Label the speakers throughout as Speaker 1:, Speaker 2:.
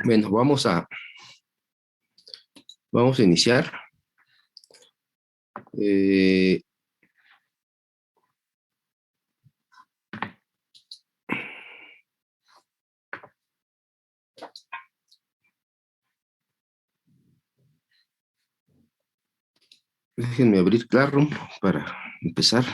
Speaker 1: Bueno, vamos a iniciar. Eh, Déjenme abrir Classroom para empezar.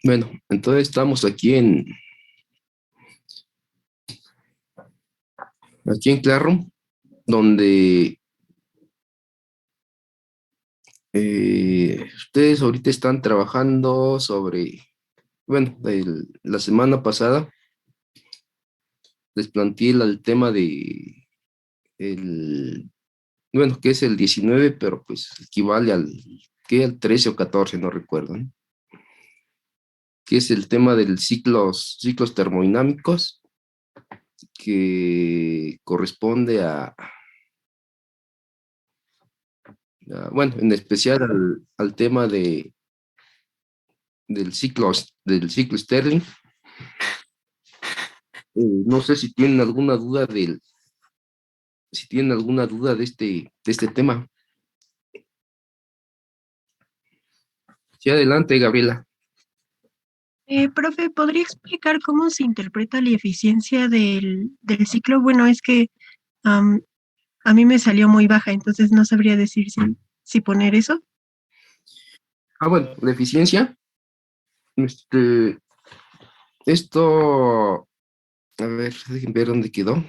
Speaker 1: Bueno, entonces estamos aquí en Classroom, donde ustedes ahorita están trabajando sobre, bueno, la semana pasada les planteé el tema de el, bueno, que es el 19, pero pues equivale al 13 o 14, no recuerdo, ¿no? Que es el tema del ciclos termodinámicos, que corresponde bueno, en especial al tema del ciclo Stirling. No sé si tienen alguna duda de este tema. Sí, adelante, Gabriela.
Speaker 2: Profe, ¿podría explicar cómo se interpreta la eficiencia del ciclo? Bueno, es que am, a mí me salió muy baja, entonces no sabría decir si poner eso.
Speaker 1: Bueno, la eficiencia. Esto, a ver, déjenme ver dónde quedó.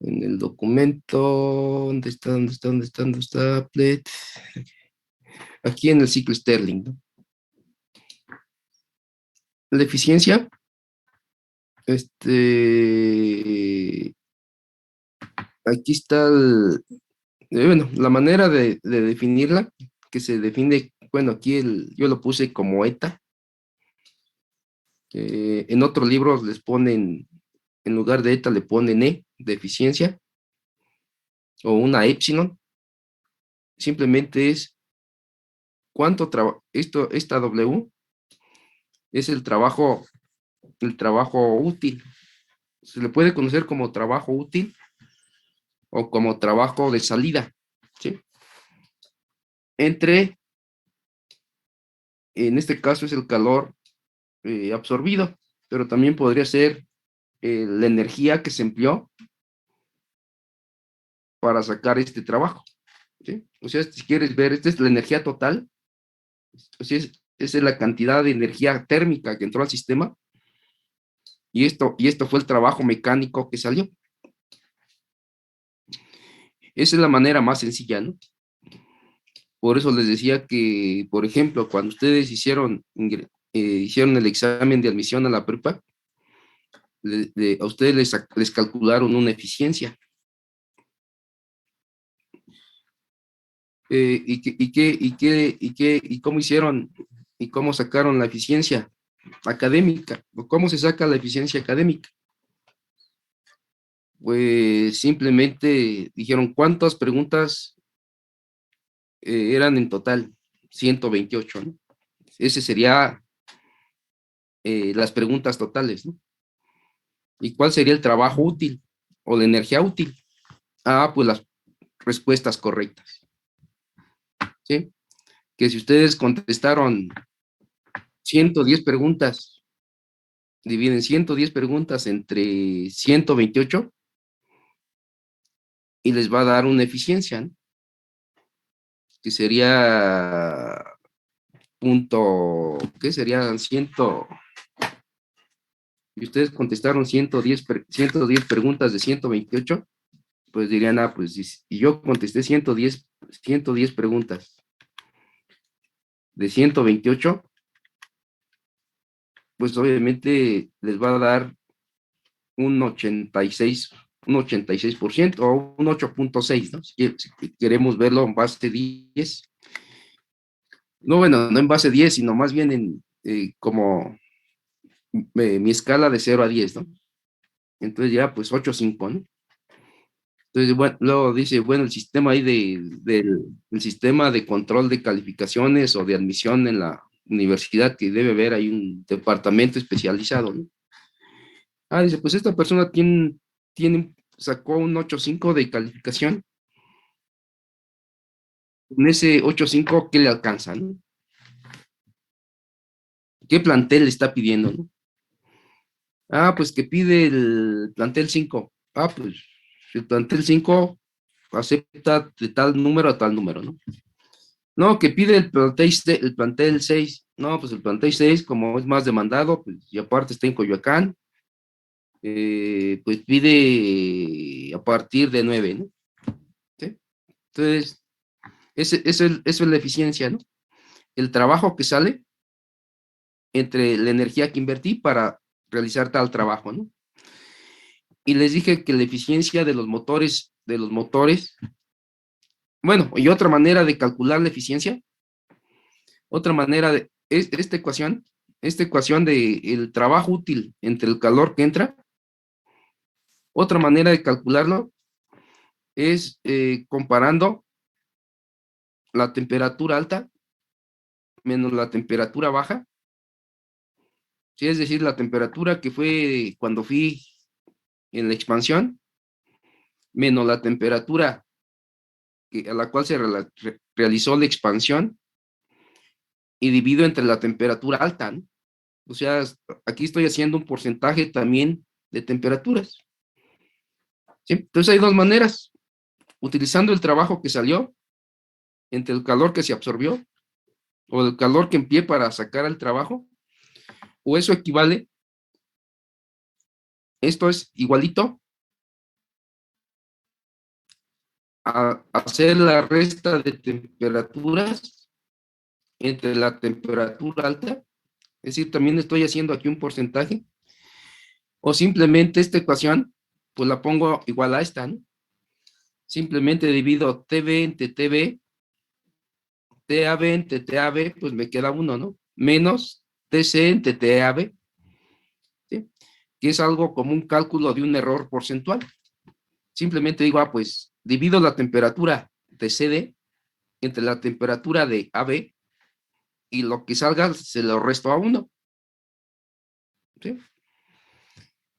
Speaker 1: en el documento, ¿dónde está? ¿Dónde está? ¿Dónde está? ¿Dónde está? Applet. Aquí en el ciclo Stirling, ¿no? La eficiencia, aquí está bueno, la manera de definirla, que se define, bueno, aquí yo lo puse como eta. En otros libros les ponen, en lugar de eta le ponen E, de eficiencia, o una epsilon. Simplemente es cuánto trabajo, esta W es el trabajo útil. Se le puede conocer como trabajo útil o como trabajo de salida, ¿sí? Entre, en este caso es el calor absorbido, pero también podría ser la energía que se empleó para sacar este trabajo, ¿sí? O sea, si quieres ver, esta es la energía total, o sea, esa es la cantidad de energía térmica que entró al sistema, y esto fue el trabajo mecánico que salió. Esa es la manera más sencilla, ¿no? Por eso les decía que, por ejemplo, cuando ustedes hicieron el examen de admisión a la prepa, a ustedes les calcularon una eficiencia. ¿Y cómo hicieron y cómo sacaron la eficiencia académica? ¿O cómo se saca la eficiencia académica? Pues simplemente dijeron cuántas preguntas eran en total, 128, ¿no? Ese sería las preguntas totales, ¿no? ¿Y cuál sería el trabajo útil o la energía útil? Ah, pues las respuestas correctas, ¿sí? Que si ustedes contestaron 110 preguntas, dividen 110 preguntas entre 128 y les va a dar una eficiencia, ¿no? Que sería ¿qué serían? Y ustedes contestaron 110 preguntas de 128, pues dirían, ah, pues, y yo contesté 110 preguntas de 128, pues obviamente les va a dar un 86, un 86% o un 8.6, ¿no? Si queremos verlo en base 10. No, bueno, no en base 10, sino más bien en como mi escala de 0 a 10, ¿no? Entonces ya, pues 8.5, ¿no? Entonces, bueno, luego dice, bueno, el sistema ahí el sistema de control de calificaciones o de admisión en la universidad, que debe haber ahí un departamento especializado, ¿no? Ah, dice, pues esta persona sacó un 8.5 de calificación. En ese 8.5, ¿qué le alcanza, no? ¿Qué plantel le está pidiendo, no? Ah, pues que pide el plantel 5. Ah, pues el plantel 5 acepta de tal número a tal número, ¿no? No, que pide el plantel 6. No, pues el plantel 6, como es más demandado, pues, y aparte está en Coyoacán, pues pide a partir de 9, ¿no? ¿Sí? Entonces, eso es la eficiencia, ¿no? El trabajo que sale entre la energía que invertí para realizar tal trabajo, ¿no? Y les dije que la eficiencia de los motores, bueno, y otra manera de calcular la eficiencia, otra manera esta ecuación de el trabajo útil entre el calor que entra, otra manera de calcularlo es comparando la temperatura alta menos la temperatura baja, ¿sí? Es decir, la temperatura que fue cuando fui en la expansión, menos la temperatura a la cual se realizó la expansión, y divido entre la temperatura alta, ¿no? O sea, aquí estoy haciendo un porcentaje también de temperaturas, ¿sí? Entonces hay dos maneras, utilizando el trabajo que salió entre el calor que se absorbió o el calor que empleé para sacar el trabajo, o eso equivale, esto es igualito hacer la resta de temperaturas entre la temperatura alta, es decir, también estoy haciendo aquí un porcentaje, o simplemente esta ecuación, pues la pongo igual a esta, ¿no? Simplemente divido TB entre TB, TAB entre TAB, pues me queda 1, ¿no? Menos TC entre TAB, ¿sí? Que es algo como un cálculo de un error porcentual. Simplemente digo, pues divido la temperatura de CD entre la temperatura de AB y lo que salga se lo resto a 1, ¿sí?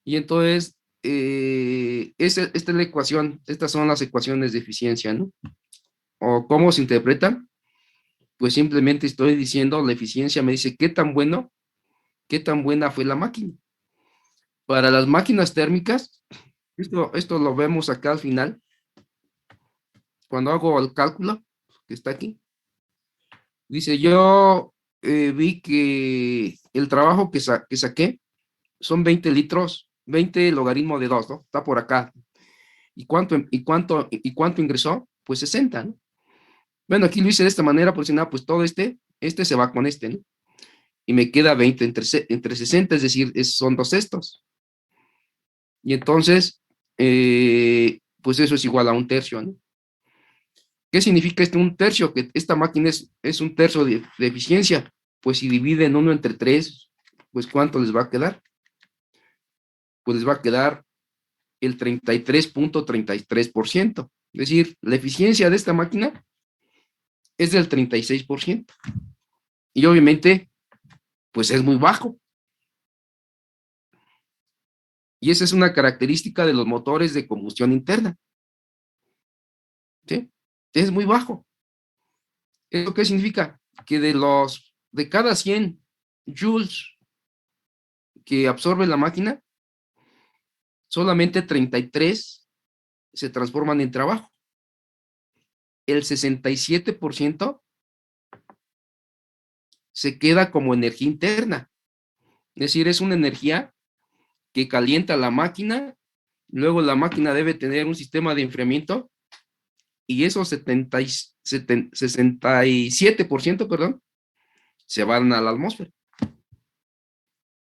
Speaker 1: Y entonces, esta es la ecuación, estas son las ecuaciones de eficiencia, ¿no? ¿O cómo se interpretan? Pues simplemente estoy diciendo, la eficiencia me dice qué tan bueno, qué tan buena fue la máquina. Para las máquinas térmicas, esto lo vemos acá al final, cuando hago el cálculo, que está aquí, dice yo vi que el trabajo que saqué son 20 litros, 20 logaritmo de 2, ¿no? Está por acá. ¿Y cuánto ingresó? Pues 60, ¿no? Bueno, aquí lo hice de esta manera, por si nada, pues todo este se va con este, ¿no? Y me queda 20 entre 60, es decir, son 2 sextos. Y entonces, pues eso es igual a un tercio, ¿no? ¿Qué significa un tercio? Que esta máquina es un tercio de eficiencia. Pues si dividen 1 entre 3, pues ¿cuánto les va a quedar? Pues les va a quedar el 33.33%. Es decir, la eficiencia de esta máquina es del 36%. Y obviamente, pues es muy bajo. Y esa es una característica de los motores de combustión interna, ¿sí? Es muy bajo. ¿Eso qué significa? Que de cada 100 joules que absorbe la máquina, solamente 33 se transforman en trabajo. El 67% se queda como energía interna. Es decir, es una energía que calienta la máquina, luego la máquina debe tener un sistema de enfriamiento y esos 67%, perdón, se van a la atmósfera.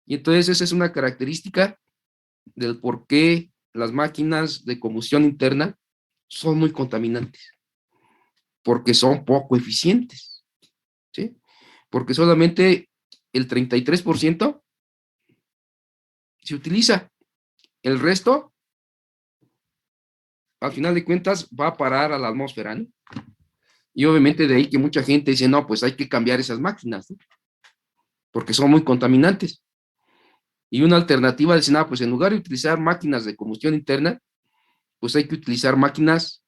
Speaker 1: Y entonces esa es una característica del por qué las máquinas de combustión interna son muy contaminantes, porque son poco eficientes, ¿sí? Porque solamente el 33% se utiliza, el resto, al final de cuentas, va a parar a la atmósfera, ¿no? Y obviamente de ahí que mucha gente dice, no, pues hay que cambiar esas máquinas, ¿no? Porque son muy contaminantes. Y una alternativa es, pues en lugar de utilizar máquinas de combustión interna, pues hay que utilizar máquinas,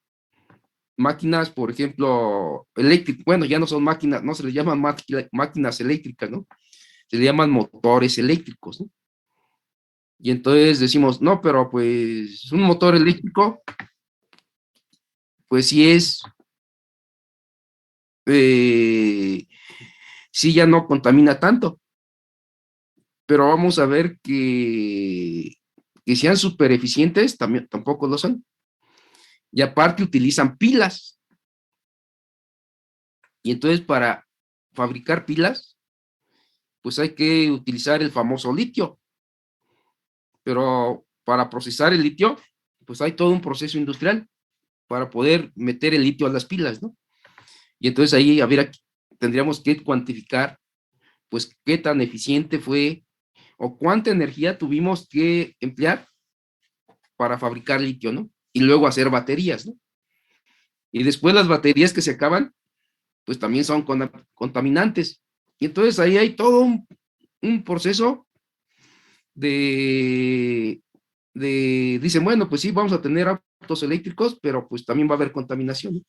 Speaker 1: por ejemplo, eléctricas. Bueno, ya no son máquinas, no se les llaman máquinas eléctricas, ¿no? Se le llaman motores eléctricos, ¿no? Y entonces decimos, no, pero pues un motor eléctrico, pues eh, sí ya no contamina tanto, pero vamos a ver que sean súper eficientes, tampoco lo son. Y aparte utilizan pilas. Y entonces para fabricar pilas, pues hay que utilizar el famoso litio. Pero para procesar el litio, pues hay todo un proceso industrial para poder meter el litio a las pilas, ¿no? Y entonces ahí, a ver, aquí tendríamos que cuantificar, pues, qué tan eficiente fue o cuánta energía tuvimos que emplear para fabricar litio, ¿no? Y luego hacer baterías, ¿no? Y después las baterías que se acaban, pues también son contaminantes. Y entonces ahí hay todo un proceso de, dicen, bueno, pues sí, vamos a tener autos eléctricos, pero pues también va a haber contaminación, ¿no?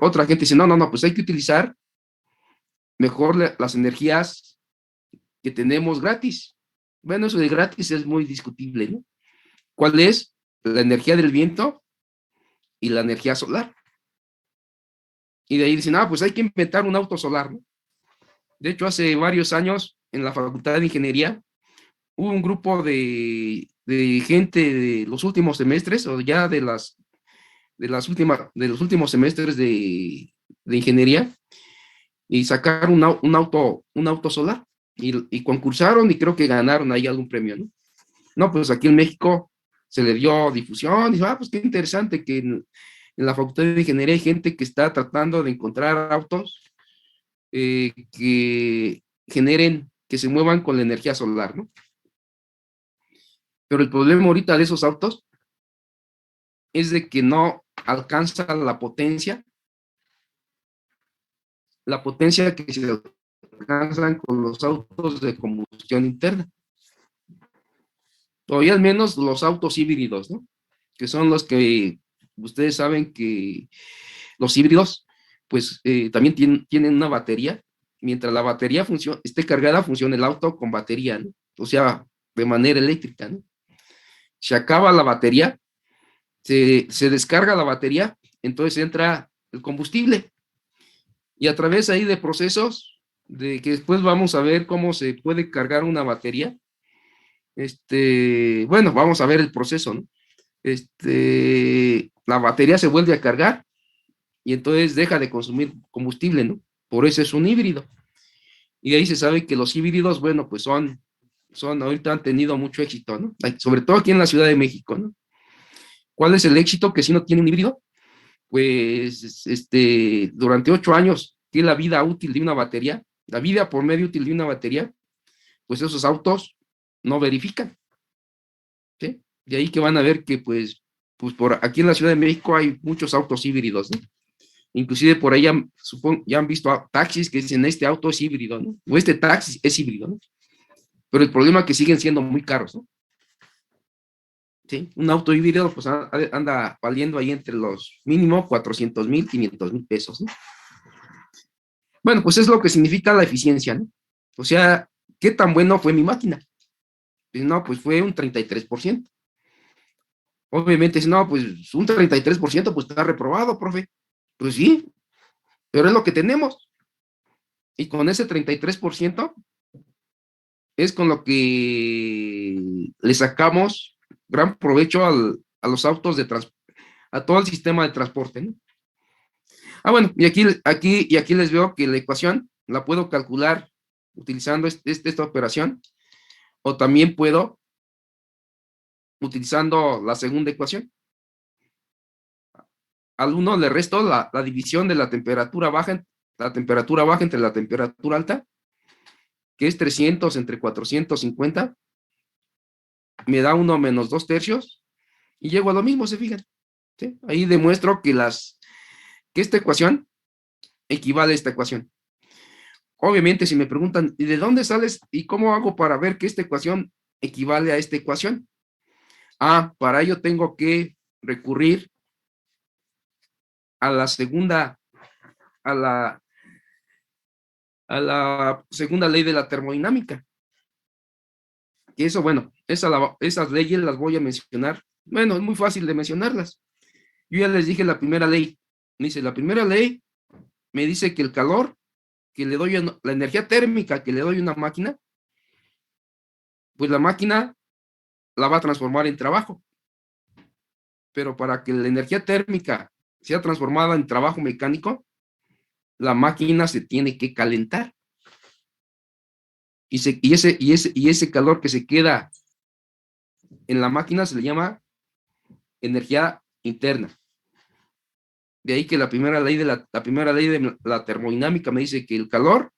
Speaker 1: Otra gente dice, no, no, no, pues hay que utilizar mejor las energías que tenemos gratis. Bueno, eso de gratis es muy discutible, ¿no? ¿Cuál es? La energía del viento y la energía solar. Y de ahí dicen, pues hay que inventar un auto solar, ¿no? De hecho, hace varios años, en la Facultad de Ingeniería, hubo un grupo de gente de los últimos semestres, o ya de los últimos semestres de ingeniería y sacar un auto solar y concursaron y creo que ganaron ahí algún premio, ¿no? No, pues aquí en México se le dio difusión y pues qué interesante que en la Facultad de Ingeniería hay gente que está tratando de encontrar autos que generen, que se muevan con la energía solar, ¿no? Pero el problema ahorita de esos autos es de que no alcanza la potencia que se alcanzan con los autos de combustión interna. Todavía al menos los autos híbridos, ¿no? Que son los que ustedes saben que los híbridos, pues también tienen una batería. Mientras la batería esté cargada, funciona el auto con batería, ¿no? O sea, de manera eléctrica, ¿no? Se acaba la batería, se descarga la batería, entonces entra el combustible y a través ahí de procesos de que después vamos a ver cómo se puede cargar una batería. Bueno, vamos a ver el proceso, ¿no? La batería se vuelve a cargar y entonces deja de consumir combustible, ¿no? Por eso es un híbrido. Y de ahí se sabe que los híbridos, bueno, pues ahorita han tenido mucho éxito, ¿no? Sobre todo aquí en la Ciudad de México, ¿no? ¿Cuál es el éxito? Que si no tiene un híbrido, pues, durante 8 años, que es la vida útil de una batería, la vida por medio útil de una batería, pues esos autos no verifican, ¿sí? De ahí que van a ver que, pues por aquí en la Ciudad de México hay muchos autos híbridos, ¿no? Inclusive por ahí ya han visto taxis que dicen, este auto es híbrido, ¿no? O este taxi es híbrido, ¿no? Pero el problema es que siguen siendo muy caros, ¿no? ¿Sí? Un auto híbrido pues anda valiendo ahí entre los mínimo 400,000, 500,000 pesos, ¿no? Bueno, pues es lo que significa la eficiencia, ¿no? O sea, ¿qué tan bueno fue mi máquina? Pues no, pues fue un 33%. Obviamente, si no, pues un 33% pues está reprobado, profe. Pues sí, pero es lo que tenemos. Y con ese 33% es con lo que le sacamos gran provecho a los autos a todo el sistema de transporte, ¿no? Bueno, y aquí les veo que la ecuación la puedo calcular utilizando esta operación, o también puedo utilizando la segunda ecuación. Al 1 le resto la división de la temperatura baja entre la temperatura alta, que es 300 entre 450, me da 1 menos 2 tercios, y llego a lo mismo, se fijan, ¿sí? Ahí demuestro que esta ecuación equivale a esta ecuación. Obviamente, si me preguntan, ¿y de dónde sales y cómo hago para ver que esta ecuación equivale a esta ecuación? Para ello tengo que recurrir a la segunda, a la, a la segunda ley de la termodinámica. Y eso, bueno, esas leyes las voy a mencionar. Bueno, es muy fácil de mencionarlas. Yo ya les dije la primera ley. Me dice, la primera ley me dice que el calor que le doy, la energía térmica que le doy a una máquina, pues la máquina la va a transformar en trabajo. Pero para que la energía térmica sea transformada en trabajo mecánico, la máquina se tiene que calentar. Y ese calor que se queda en la máquina se le llama energía interna. De ahí que la termodinámica me dice que el calor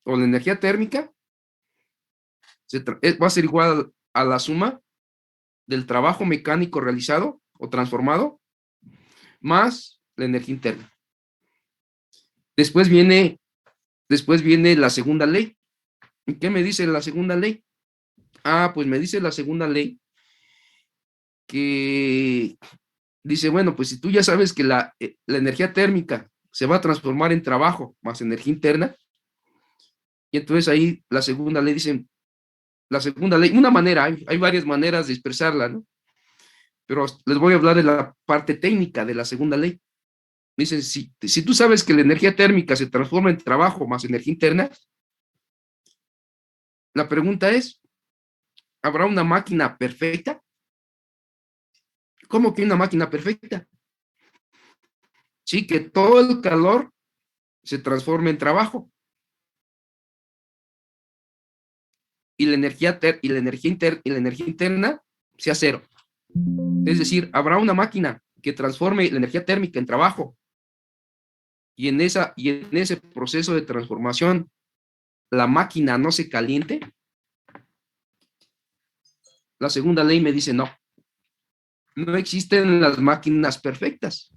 Speaker 1: o la energía térmica va a ser igual a la suma del trabajo mecánico realizado o transformado más la energía interna. Después viene la segunda ley. ¿Qué me dice la segunda ley? Pues me dice la segunda ley que dice, bueno, pues si tú ya sabes que la energía térmica se va a transformar en trabajo más energía interna, y entonces ahí la segunda ley, una manera, hay varias maneras de expresarla, ¿no? Pero les voy a hablar de la parte técnica de la segunda ley. Dice, si tú sabes que la energía térmica se transforma en trabajo más energía interna, la pregunta es, ¿habrá una máquina perfecta? ¿Cómo que una máquina perfecta? ¿sí? Que todo el calor se transforme en trabajo. Y la energía, y la energía interna sea cero. Es decir, habrá una máquina que transforme la energía térmica en trabajo. Y en ese proceso de transformación, la máquina no se caliente. La segunda ley me dice no. No existen las máquinas perfectas.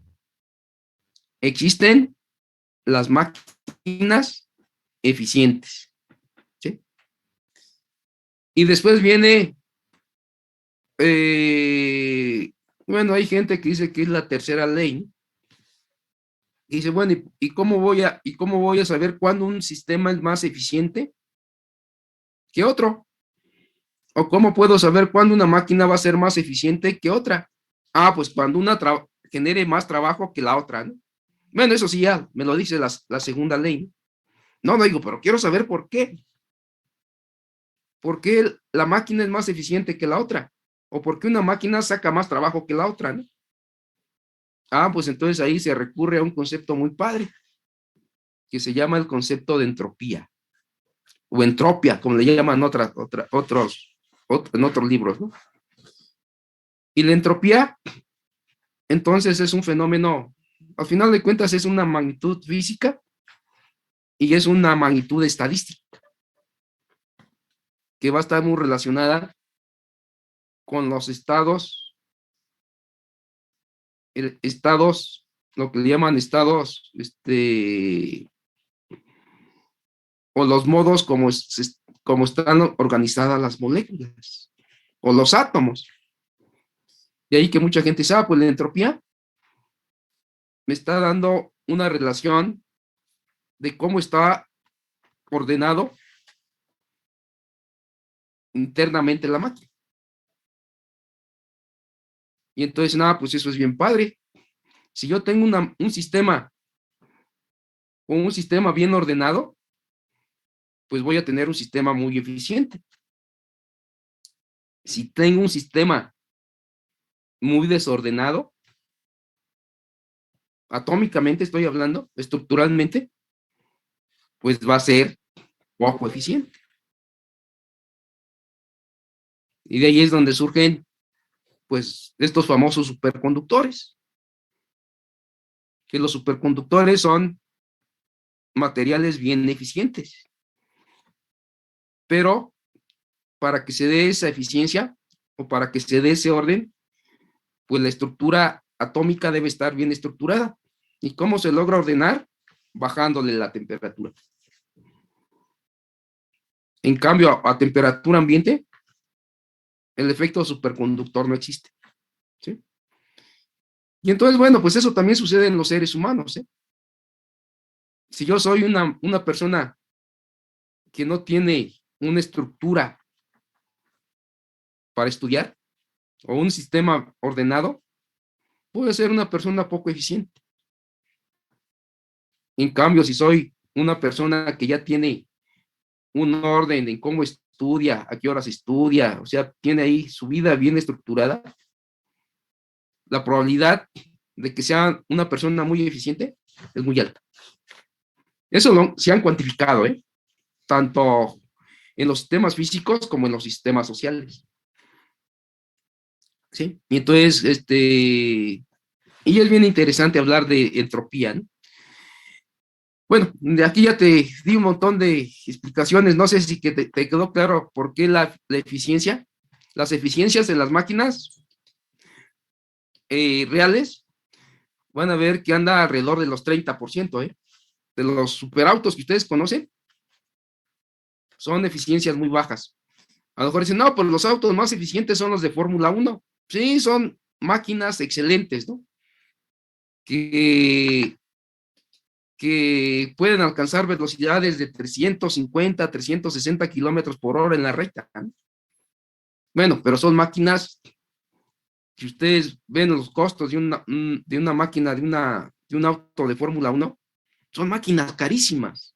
Speaker 1: Existen las máquinas eficientes. ¿Sí? Y después viene, bueno, hay gente que dice que es la tercera ley. Y dice, bueno, cómo voy a saber cuándo un sistema es más eficiente que otro? ¿O cómo puedo saber cuándo una máquina va a ser más eficiente que otra? Ah, pues cuando una genere más trabajo que la otra, ¿no? Bueno, eso sí ya me lo dice la segunda ley. No, no digo, pero quiero saber por qué. ¿Por qué la máquina es más eficiente que la otra? ¿O por qué una máquina saca más trabajo que la otra, ¿no? Ah, pues entonces ahí se recurre a un concepto muy padre, que se llama el concepto de entropía, o entropia, como le llaman en otros libros, ¿no? Y la entropía, entonces, es un fenómeno, al final de cuentas, es una magnitud física y es una magnitud estadística que va a estar muy relacionada con los estados, lo que le llaman estados, o los modos como están organizadas las moléculas o los átomos. De ahí que mucha gente dice, ah, pues la entropía me está dando una relación de cómo está ordenado internamente la máquina. Y entonces, nada, pues eso es bien padre. Si yo tengo un sistema o un sistema bien ordenado, pues voy a tener un sistema muy eficiente. Si tengo un sistema muy desordenado, atómicamente estoy hablando, estructuralmente, pues va a ser poco eficiente. Y de ahí es donde surgen, pues, estos famosos superconductores, que los superconductores son materiales bien eficientes, pero para que se dé esa eficiencia o para que se dé ese orden, pues la estructura atómica debe estar bien estructurada. ¿Y cómo se logra ordenar? Bajándole la temperatura. En cambio, a temperatura ambiente, el efecto superconductor no existe. ¿Sí? Y entonces, bueno, pues eso también sucede en los seres humanos. ¿Eh? Si yo soy una persona que no tiene una estructura para estudiar o un sistema ordenado, puede ser una persona poco eficiente. En cambio, si soy una persona que ya tiene un orden en cómo estudia, a qué horas estudia, o sea, tiene ahí su vida bien estructurada, la probabilidad de que sea una persona muy eficiente es muy alta. Eso se han cuantificado, ¿eh? Tanto en los sistemas físicos como en los sistemas sociales. ¿Sí? Y entonces, y es bien interesante hablar de entropía, ¿no? Bueno, de aquí ya te di un montón de explicaciones, no sé si que te quedó claro por qué la eficiencia, las eficiencias en las máquinas reales van a ver que anda alrededor de los 30%, ¿eh? De los superautos que ustedes conocen, son eficiencias muy bajas. A lo mejor dicen, no, pues los autos más eficientes son los de Fórmula 1. Sí, son máquinas excelentes, ¿no? Que, que pueden alcanzar velocidades de 350, 360 kilómetros por hora en la recta, ¿no? Bueno, pero son máquinas, si ustedes ven los costos de una máquina, de un auto de Fórmula 1, son máquinas carísimas,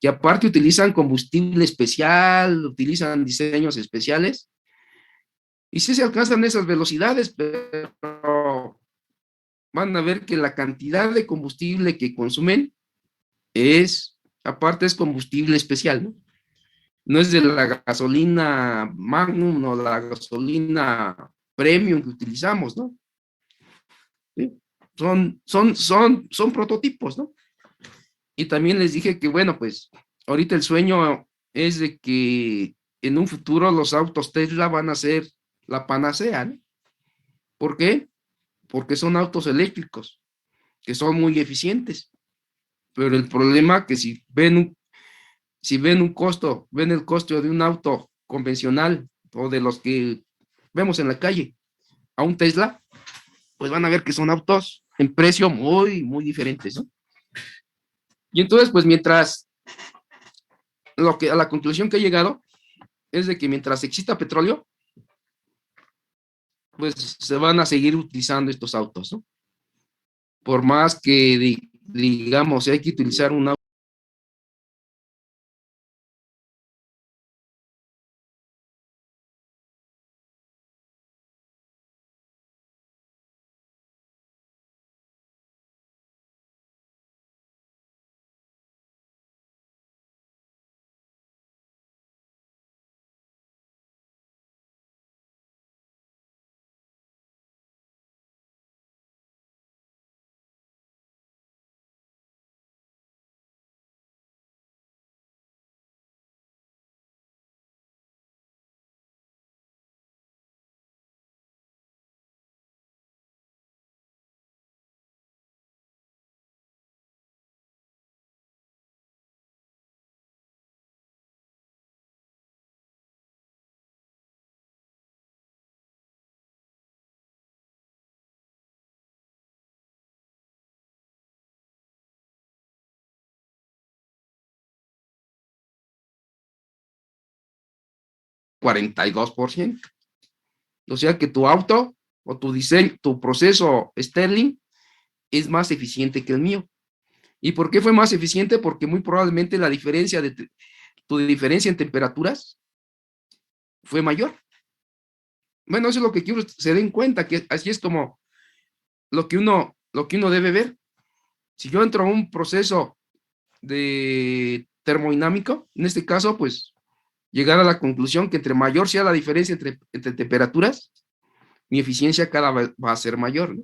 Speaker 1: que aparte utilizan combustible especial, utilizan diseños especiales, y sí se alcanzan esas velocidades, pero van a ver que la cantidad de combustible que consumen aparte es combustible especial, ¿no? No es de la gasolina Magnum o la gasolina Premium que utilizamos, ¿no? ¿Sí? Son prototipos, ¿no? Y también les dije que, bueno, pues ahorita el sueño es de que en un futuro los autos Tesla van a ser la panacea, ¿no? ¿Por qué? Porque son autos eléctricos, que son muy eficientes. Pero el problema que si ven ven el costo de un auto convencional o de los que vemos en la calle a un Tesla, pues van a ver que son autos en precio muy, muy diferentes, ¿no? Y entonces, pues a la conclusión que he llegado es de que mientras exista petróleo, pues se van a seguir utilizando estos autos, ¿no? Por más que digamos, si hay que utilizar un auto 42%. O sea que tu auto o tu diseño, tu proceso Sterling es más eficiente que el mío. ¿Y por qué fue más eficiente? Porque muy probablemente tu diferencia en temperaturas fue mayor. Bueno, eso es lo que quiero que se den cuenta, que así es como lo que uno debe ver. Si yo entro a un proceso de termodinámico, en este caso, pues llegar a la conclusión que entre mayor sea la diferencia entre temperaturas, mi eficiencia cada vez va a ser mayor, ¿no?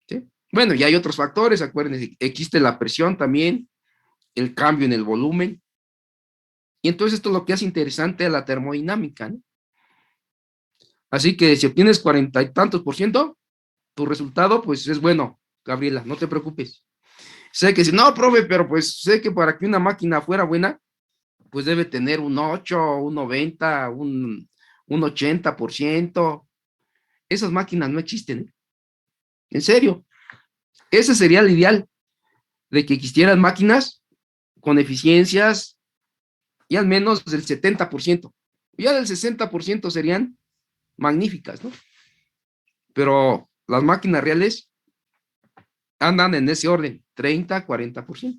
Speaker 1: ¿Sí? Bueno, y hay otros factores, acuérdense, existe la presión también, el cambio en el volumen, y entonces esto es lo que hace interesante a la termodinámica, ¿no? Así que si obtienes 40 y tantos %, tu resultado pues es bueno, Gabriela, no te preocupes. Sé que si no, profe, pero pues sé que para que una máquina fuera buena, pues debe tener un 8, un 90, un 80%. Esas máquinas no existen, ¿eh? En serio, ese sería el ideal, de que existieran máquinas con eficiencias y al menos del 70%. Ya del 60% serían magníficas, ¿no? Pero las máquinas reales andan en ese orden, 30, 40%.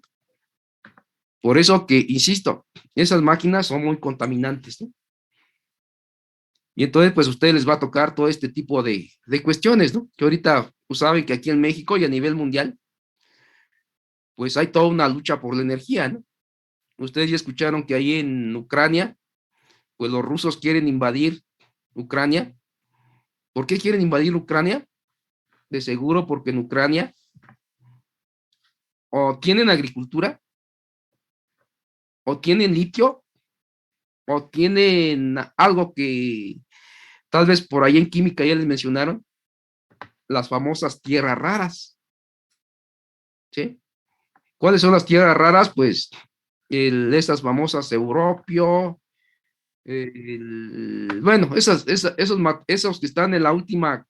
Speaker 1: Por eso que, insisto, esas máquinas son muy contaminantes, ¿no? Y entonces, pues a ustedes les va a tocar todo este tipo de cuestiones, ¿no? Que ahorita, pues saben que aquí en México y a nivel mundial, pues hay toda una lucha por la energía, ¿no? Ustedes ya escucharon que ahí en Ucrania, pues los rusos quieren invadir Ucrania. ¿Por qué quieren invadir Ucrania? De seguro porque en Ucrania o tienen agricultura, o tienen litio, o tienen algo que tal vez por ahí en química ya les mencionaron, las famosas tierras raras, ¿sí? ¿Cuáles son las tierras raras? Pues estas famosas europio, bueno, esos que están en la última,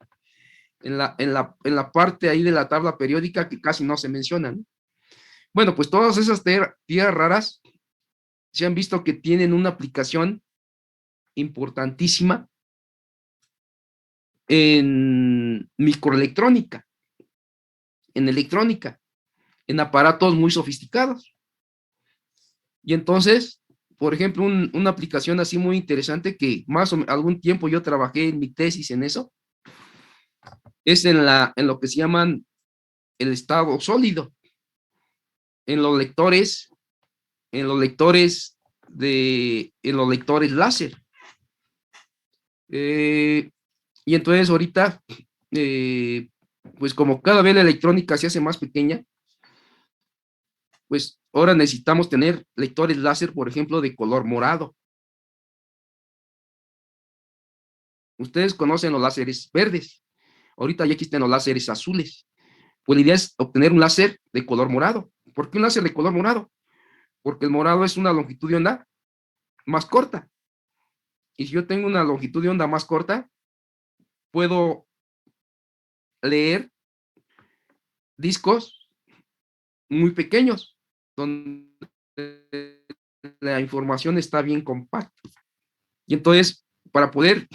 Speaker 1: en la parte ahí de la tabla periódica que casi no se mencionan. Bueno, pues todas esas tierras raras se han visto que tienen una aplicación importantísima en microelectrónica, en electrónica, en aparatos muy sofisticados. Y entonces, por ejemplo, una aplicación así muy interesante que más o menos algún tiempo yo trabajé en mi tesis en eso, es en lo que se llaman el estado sólido. En los lectores, en los lectores láser. Y entonces ahorita, pues como cada vez la electrónica se hace más pequeña, pues ahora necesitamos tener lectores láser, por ejemplo, de color morado. Ustedes conocen los láseres verdes. Ahorita ya existen los láseres azules. Pues la idea es obtener un láser de color morado. ¿Por qué un láser de color morado? Porque el morado es una longitud de onda más corta. Y si yo tengo una longitud de onda más corta, puedo leer discos muy pequeños, donde la información está bien compacta. Y entonces, para poder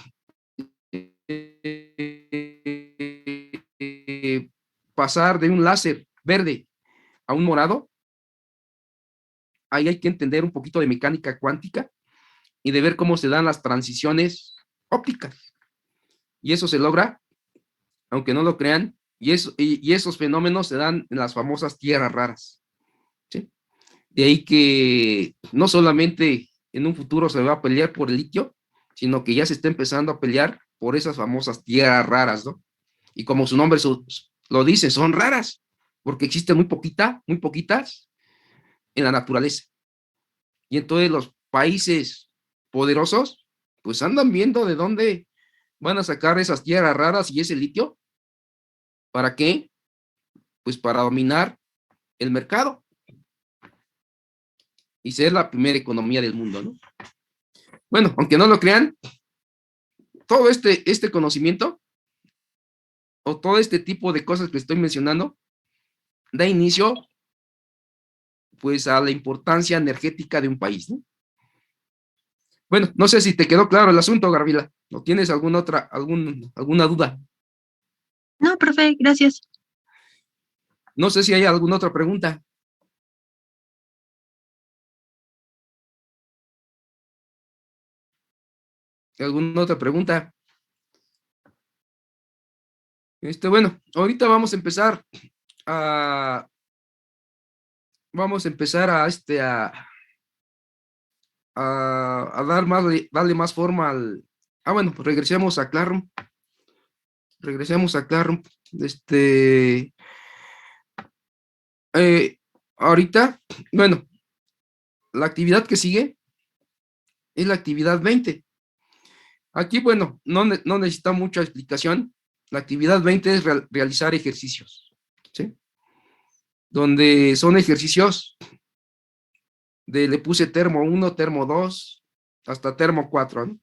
Speaker 1: pasar de un láser verde a un morado, ahí hay que entender un poquito de mecánica cuántica y de ver cómo se dan las transiciones ópticas. Y eso se logra, aunque no lo crean, y esos fenómenos se dan en las famosas tierras raras. ¿Sí? De ahí que no solamente en un futuro se va a pelear por el litio, sino que ya se está empezando a pelear por esas famosas tierras raras, ¿no? Y como su nombre lo dice, son raras, porque existen muy poquitas en la naturaleza. Y entonces los países poderosos, pues andan viendo de dónde van a sacar esas tierras raras y ese litio. ¿Para qué? Pues para dominar el mercado y ser la primera economía del mundo, ¿no? Bueno, aunque no lo crean, todo este conocimiento o todo este tipo de cosas que estoy mencionando da inicio pues a la importancia energética de un país, ¿no? Bueno, no sé si te quedó claro el asunto, Garvila, ¿o tienes alguna duda?
Speaker 2: No, profe, gracias.
Speaker 1: No sé si hay alguna otra pregunta. ¿Alguna otra pregunta? Bueno, ahorita a, vamos a empezar a darle más forma bueno, pues regresemos a Classroom. Eh, ahorita, bueno, la actividad que sigue es la actividad 20. Aquí, bueno, no necesita mucha explicación. La actividad 20 es realizar ejercicios, ¿sí? Donde son ejercicios le puse termo 1, termo 2, hasta termo 4, ¿no?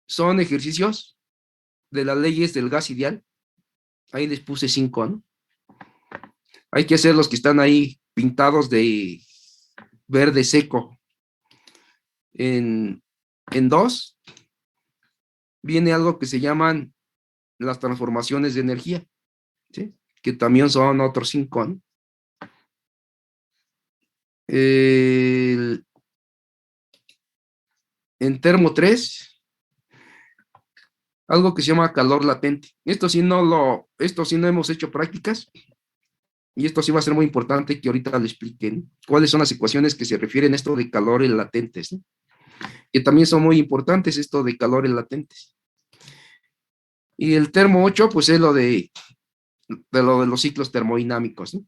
Speaker 1: Son ejercicios de las leyes del gas ideal. Ahí les puse 5, ¿no? Hay que hacer los que están ahí pintados de verde seco. En 2 viene algo que se llaman las transformaciones de energía, ¿sí? Que también son otros 5, ¿no? En termo 3, algo que se llama calor latente. Esto sí no hemos hecho prácticas, y esto sí va a ser muy importante que ahorita le expliquen cuáles son las ecuaciones que se refieren a esto de calores latentes, ¿no? Que también son muy importantes esto de calores latentes. Y el termo 8, pues es lo de los ciclos termodinámicos, ¿no?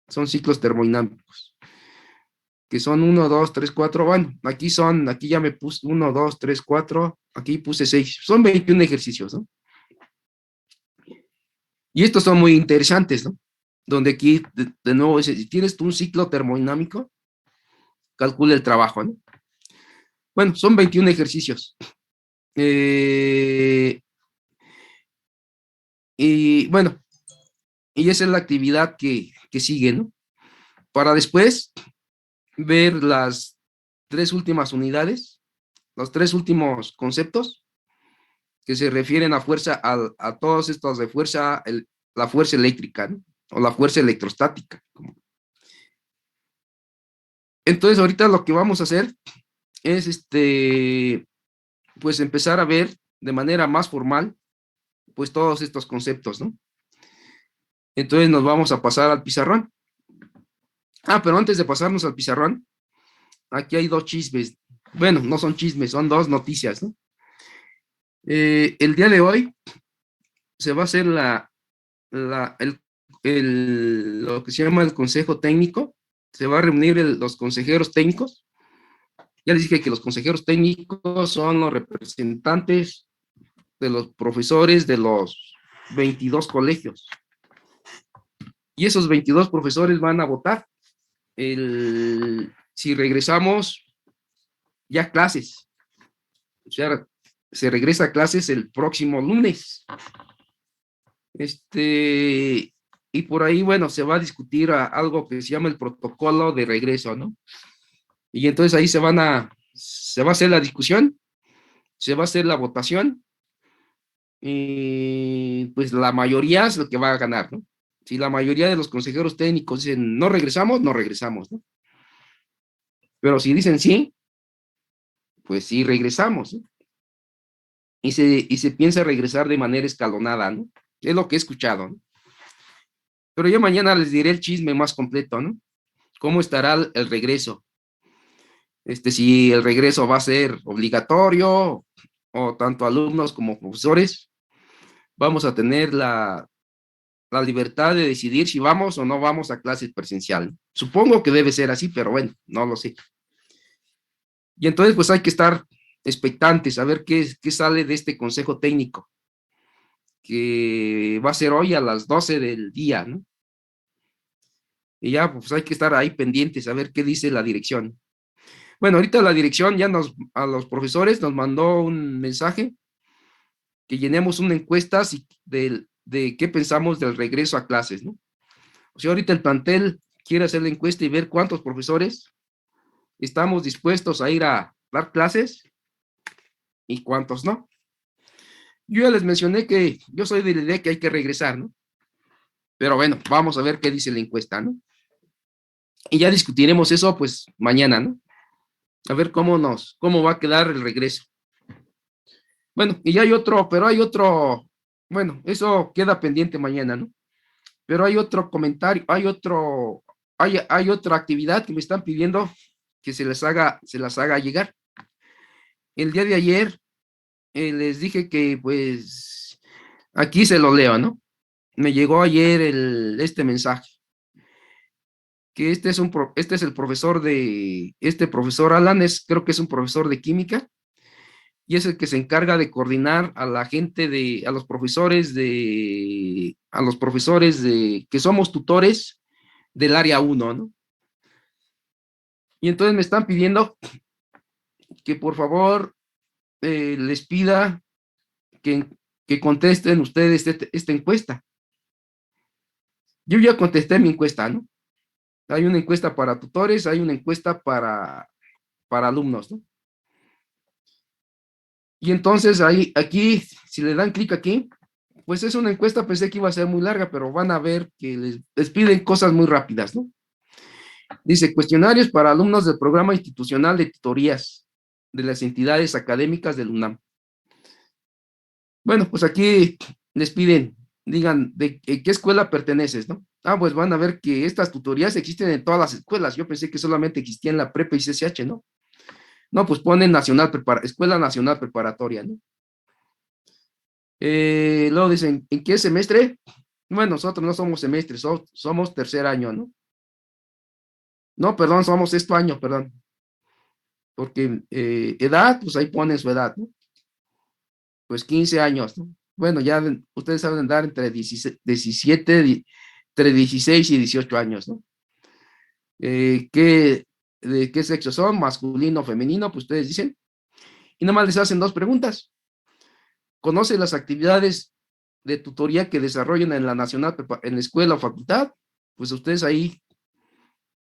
Speaker 1: Son ciclos termodinámicos, que son 1, 2, 3, 4, bueno, aquí ya me puse 1, 2, 3, 4, aquí puse 6, son 21 ejercicios, ¿no? Y estos son muy interesantes, ¿no? Donde aquí, de nuevo, si tienes tú un ciclo termodinámico, calcula el trabajo, ¿no? Bueno, son 21 ejercicios. Y bueno, y esa es la actividad que sigue, ¿no? Para después ver las 3 últimas unidades, los 3 últimos conceptos que se refieren a fuerza, a todos estos de fuerza, la fuerza eléctrica, ¿no? O la fuerza electrostática. Entonces, ahorita lo que vamos a hacer es pues empezar a ver de manera más formal pues todos estos conceptos, ¿no? Entonces nos vamos a pasar al pizarrón. Pero antes de pasarnos al pizarrón, aquí hay dos chismes. Bueno, no son chismes, son dos noticias, ¿no? El día de hoy se va a hacer lo que se llama el consejo técnico. Se va a reunir los consejeros técnicos. Ya les dije que los consejeros técnicos son los representantes de los profesores de los 22 colegios. Y esos 22 profesores van a votar si regresamos ya a clases. O sea, se regresa a clases el próximo lunes. Y por ahí, bueno, se va a discutir algo que se llama el protocolo de regreso, ¿no? Y entonces ahí se va a hacer la discusión, se va a hacer la votación, y pues la mayoría es lo que va a ganar, ¿no? Si la mayoría de los consejeros técnicos dicen no regresamos, no regresamos, ¿no? Pero si dicen sí, pues sí regresamos, ¿no? Y se piensa regresar de manera escalonada, ¿no? Es lo que he escuchado, ¿no? Pero yo mañana les diré el chisme más completo, ¿no? ¿Cómo estará el regreso? Si el regreso va a ser obligatorio o tanto alumnos como profesores, vamos a tener la libertad de decidir si vamos o no vamos a clases presencial. Supongo que debe ser así, pero bueno, no lo sé. Y entonces pues hay que estar expectantes a ver qué sale de este consejo técnico, que va a ser hoy a las 12 del día, ¿no? Y ya pues hay que estar ahí pendientes a ver qué dice la dirección. Bueno, ahorita la dirección ya a los profesores nos mandó un mensaje que llenemos una encuesta de qué pensamos del regreso a clases, ¿no? O sea, ahorita el plantel quiere hacer la encuesta y ver cuántos profesores estamos dispuestos a ir a dar clases y cuántos no. Yo ya les mencioné que yo soy de la idea que hay que regresar, ¿no? Pero bueno, vamos a ver qué dice la encuesta, ¿no? Y ya discutiremos eso, pues, mañana, ¿no? A ver cómo va a quedar el regreso. Bueno, y hay otro, pero hay otro, bueno, eso queda pendiente mañana, ¿no? Pero hay otro comentario, hay otra actividad que me están pidiendo que se las haga llegar. El día de ayer les dije que, pues, aquí se lo leo, ¿no? Me llegó ayer este mensaje, que este es el profesor este profesor Alan, creo que es un profesor de química, y es el que se encarga de coordinar a la gente a los profesores que somos tutores del área 1, ¿no? Y entonces me están pidiendo que por favor les pida que, que contesten ustedes esta encuesta. Yo ya contesté mi encuesta, ¿no? Hay una encuesta para tutores, hay una encuesta para alumnos, ¿no? Y entonces aquí, si le dan clic aquí, pues es una encuesta, pensé que iba a ser muy larga, pero van a ver que les piden cosas muy rápidas, ¿no? Dice, cuestionarios para alumnos del programa institucional de tutorías de las entidades académicas del UNAM. Bueno, pues aquí les piden, digan, ¿de qué escuela perteneces, no? Pues van a ver que estas tutorías existen en todas las escuelas. Yo pensé que solamente existía en la prepa y CCH, ¿no? No, pues ponen Escuela Nacional Preparatoria, ¿no? Luego dicen, ¿en qué semestre? Bueno, nosotros no somos semestres, somos tercer año, ¿no? No, perdón, somos sexto año, perdón. Porque edad, pues ahí ponen su edad, ¿no? Pues 15 años, ¿no? Bueno, ya ustedes saben andar entre 16 y 18 años, ¿no? Eh, ¿qué, ¿De qué sexo son? ¿Masculino o femenino? Pues ustedes dicen. Y nada más les hacen dos preguntas. ¿Conoce las actividades de tutoría que desarrollan en la nacional, en la escuela o facultad? Pues ustedes ahí,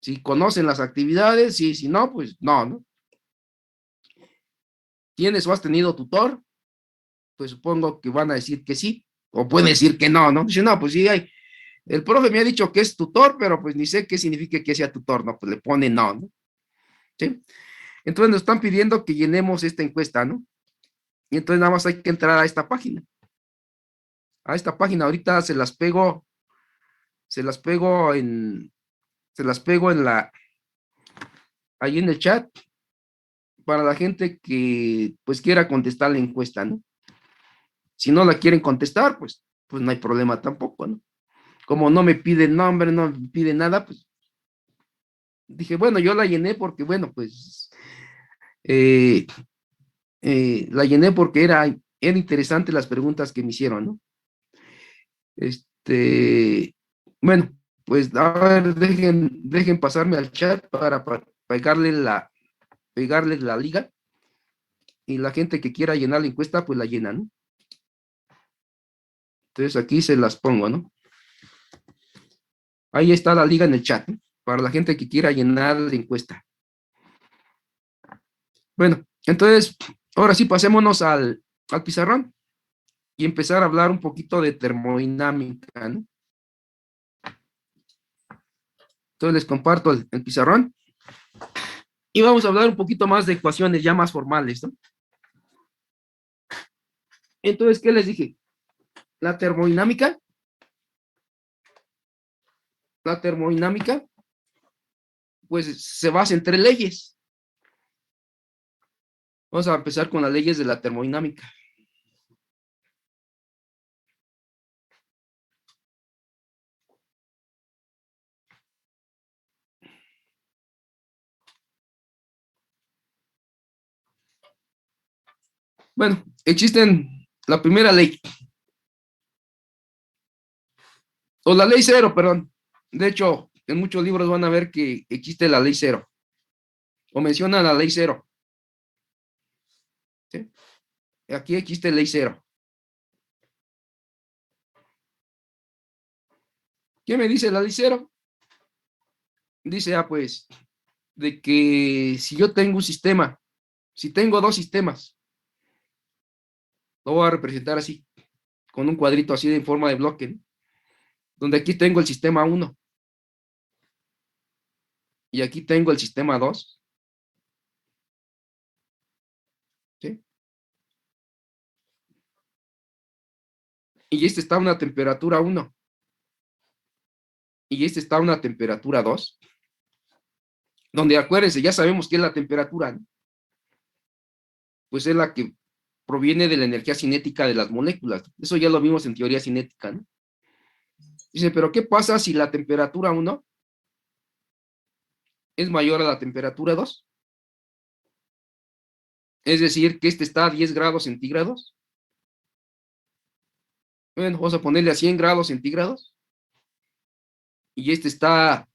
Speaker 1: si conocen las actividades, sí, si no, pues no, ¿no? ¿Tienes o has tenido tutor? Pues supongo que van a decir que sí, o pueden decir que no, ¿no? Dicen, no, pues sí, el profe me ha dicho que es tutor, pero pues ni sé qué significa que sea tutor, ¿no? Pues le pone no, ¿no? ¿Sí? Entonces nos están pidiendo que llenemos esta encuesta, ¿no? Y entonces nada más hay que entrar a esta página. A esta página ahorita se las pego en ahí en el chat para la gente que pues quiera contestar la encuesta, ¿no? Si no la quieren contestar, pues no hay problema tampoco, ¿no? Como no me pide nombre, no me pide nada, pues dije, bueno, yo la llené porque, bueno, pues eh, la llené porque era interesante las preguntas que me hicieron, ¿no? Este, bueno, pues a ver, dejen pasarme al chat para pegarle la liga y la gente que quiera llenar la encuesta, pues la llena, ¿no? Entonces aquí se las pongo, ¿no? Ahí está la liga en el chat, ¿no? Para la gente que quiera llenar la encuesta. Bueno, entonces, ahora sí pasémonos al pizarrón y empezar a hablar un poquito de termodinámica, ¿no? Entonces les comparto el pizarrón y vamos a hablar un poquito más de ecuaciones ya más formales, ¿no? Entonces, ¿qué les dije? La termodinámica, la termodinámica, pues se basa en tres leyes. Vamos a empezar con las leyes de la termodinámica. Bueno, existen la primera ley, o la ley cero, perdón. De hecho, en muchos libros van a ver que existe la ley cero, o menciona la ley cero. ¿Sí? Aquí existe ley cero. ¿Qué me dice la ley cero? Dice, pues, de que si yo tengo un sistema, si tengo dos sistemas, lo voy a representar así, con un cuadrito así en forma de bloque, ¿no? Donde aquí tengo el sistema 1 y aquí tengo el sistema 2, ¿sí? Y este está a una temperatura 1 y este está a una temperatura 2, donde acuérdense, ya sabemos que es la temperatura, ¿no? Pues es la que proviene de la energía cinética de las moléculas. Eso ya lo vimos en teoría cinética, ¿no? Dice, pero ¿qué pasa si la temperatura 1 es mayor a la temperatura 2? Es decir, que este está a 10 grados centígrados. Bueno, vamos a ponerle a 100 grados centígrados. Y este está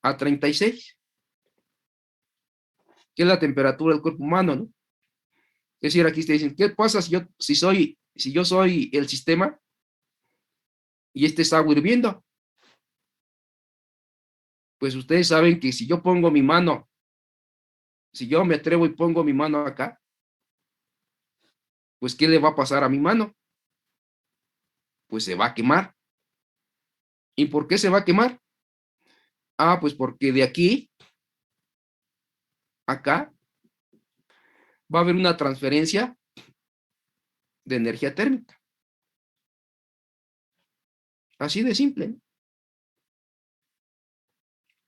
Speaker 1: a 36, que es la temperatura del cuerpo humano, ¿no? Es decir, aquí te dicen, ¿qué pasa si yo soy el sistema y este está hirviendo? Pues ustedes saben que si yo pongo mi mano, si yo me atrevo y pongo mi mano acá, pues ¿qué le va a pasar a mi mano? Pues se va a quemar. ¿Y por qué se va a quemar? Pues porque de aquí a acá va a haber una transferencia de energía térmica. Así de simple, ¿no?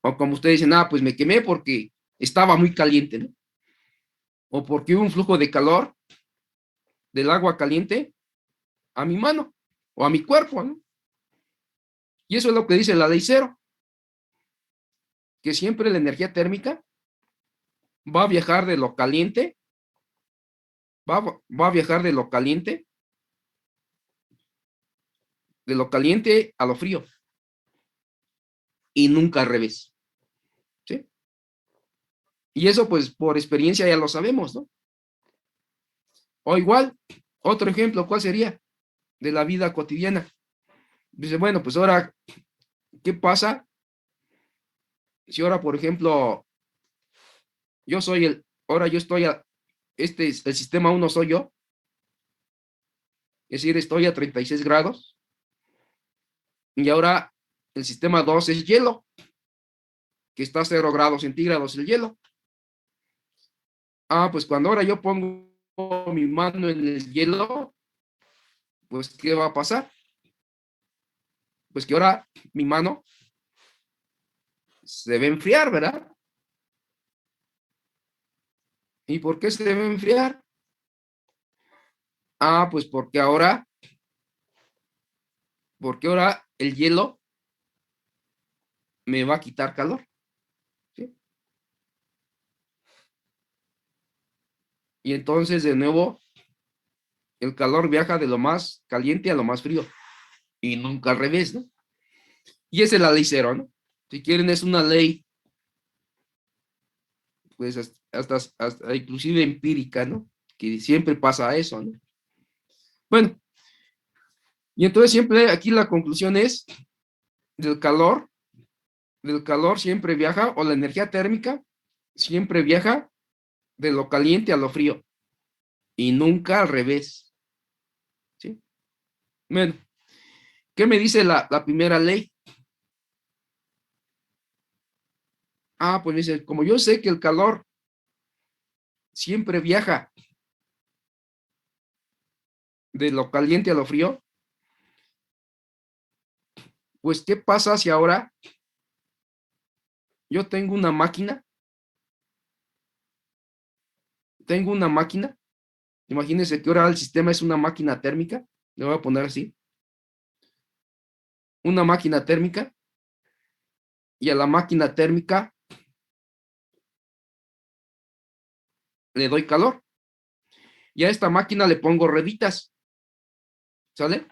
Speaker 1: O como ustedes dicen, pues me quemé porque estaba muy caliente, ¿no? O porque hubo un flujo de calor del agua caliente a mi mano o a mi cuerpo, ¿no? Y eso es lo que dice la ley cero, que siempre la energía térmica va a viajar de lo caliente, va a viajar de lo caliente a lo frío, y nunca al revés, ¿sí? Y eso pues por experiencia ya lo sabemos, ¿no? O igual, otro ejemplo, ¿cuál sería? De la vida cotidiana. Dice, bueno, pues ahora, ¿qué pasa si ahora, por ejemplo, ahora yo estoy el sistema 1 soy yo, es decir, estoy a 36 grados, y ahora el sistema 2 es hielo, que está a 0 grados centígrados el hielo. Pues cuando ahora yo pongo mi mano en el hielo, pues, ¿qué va a pasar? Pues que ahora mi mano se debe enfriar, ¿verdad? ¿Y por qué se debe enfriar? Ah, pues porque ahora el hielo me va a quitar calor, ¿sí? Y entonces, de nuevo, el calor viaja de lo más caliente a lo más frío, y nunca al revés, ¿no? Y esa es la ley cero, ¿no? Si quieren, es una ley, pues, hasta inclusive empírica, ¿no? Que siempre pasa eso, ¿no? Bueno, y entonces siempre aquí la conclusión es del calor, del calor siempre viaja, o la energía térmica siempre viaja de lo caliente a lo frío, y nunca al revés, ¿sí? Bueno, ¿qué me dice la primera ley? Ah, pues dice, como yo sé que el calor siempre viaja de lo caliente a lo frío, pues ¿qué pasa si ahora yo tengo una máquina? Tengo una máquina, imagínense que ahora el sistema es una máquina térmica, le voy a poner así, una máquina térmica, y a la máquina térmica le doy calor, y a esta máquina le pongo rueditas, ¿sale?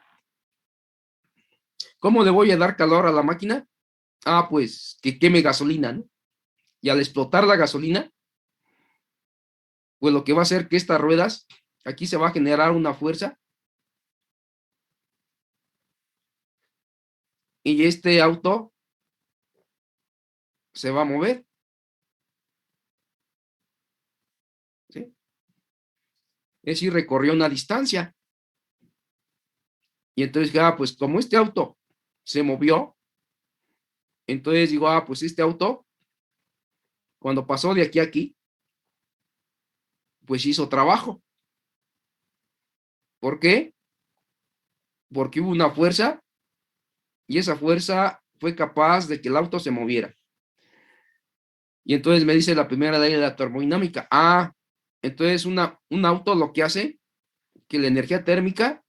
Speaker 1: ¿Cómo le voy a dar calor a la máquina? Ah, pues que queme gasolina, ¿no? Y al explotar la gasolina, pues lo que va a hacer que estas ruedas, aquí se va a generar una fuerza, y este auto se va a mover, ¿sí? Es decir, recorrió una distancia. Y entonces, pues como este auto se movió, entonces digo, pues este auto, cuando pasó de aquí a aquí, pues hizo trabajo. ¿Por qué? Porque hubo una fuerza, y esa fuerza fue capaz de que el auto se moviera. Y entonces me dice la primera ley de la termodinámica. Entonces un auto lo que hace, que la energía térmica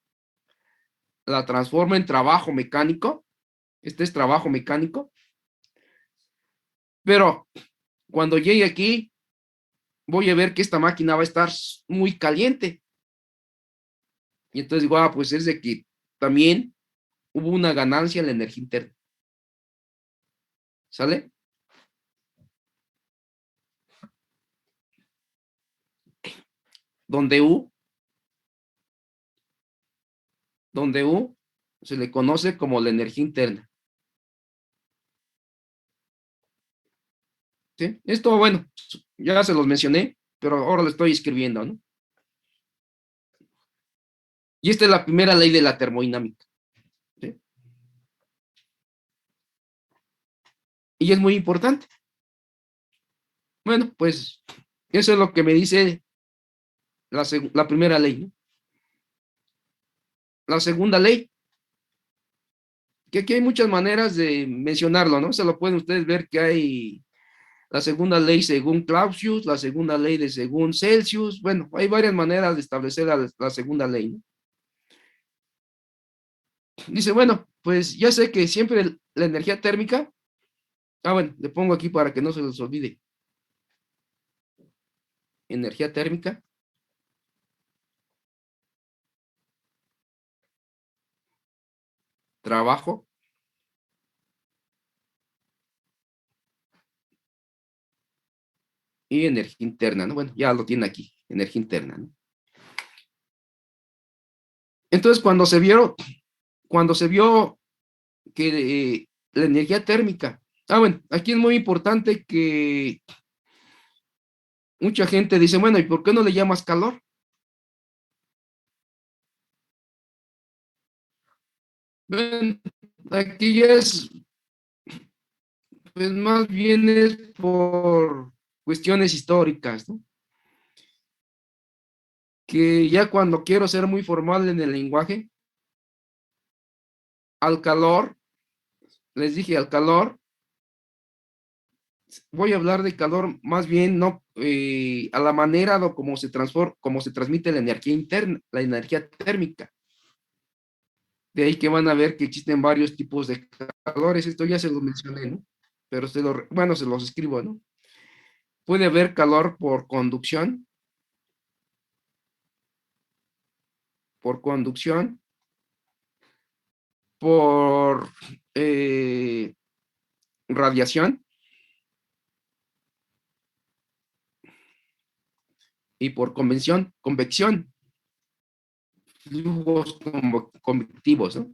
Speaker 1: la transforma en trabajo mecánico. Este es trabajo mecánico. Pero cuando llegue aquí, voy a ver que esta máquina va a estar muy caliente. Y entonces digo, pues es de que también hubo una ganancia en la energía interna. ¿Sale? Donde U, donde U se le conoce como la energía interna. ¿Sí? Esto, bueno, ya se los mencioné, pero ahora lo estoy escribiendo, ¿no? Y esta es la primera ley de la termodinámica, ¿sí? Y es muy importante. Bueno, pues eso es lo que me dice la primera ley, ¿no? La segunda ley, que aquí hay muchas maneras de mencionarlo, ¿no? Se lo pueden ustedes ver que hay la segunda ley según Clausius, la segunda ley de según Celsius. Bueno, hay varias maneras de establecer la segunda ley, ¿no? Dice, bueno, pues ya sé que siempre la energía térmica, bueno, le pongo aquí para que no se les olvide. Energía térmica trabajo y energía interna, ¿no? Bueno, ya lo tiene aquí, energía interna, ¿no? Entonces, cuando se vio que la energía térmica, bueno, aquí es muy importante que mucha gente dice, bueno, ¿y por qué no le llamas calor? Bueno, aquí ya es, pues más bien es por cuestiones históricas, ¿no? Que ya cuando quiero ser muy formal en el lenguaje, al calor, les dije al calor, voy a hablar de calor más bien no a la manera de cómo se transforma, cómo se transmite la energía interna, la energía térmica. De ahí que van a ver que existen varios tipos de calores, esto ya se lo mencioné, ¿no? Pero bueno, se los escribo, ¿no? Puede haber calor por conducción, por radiación y por convección, flujos convectivos, ¿no?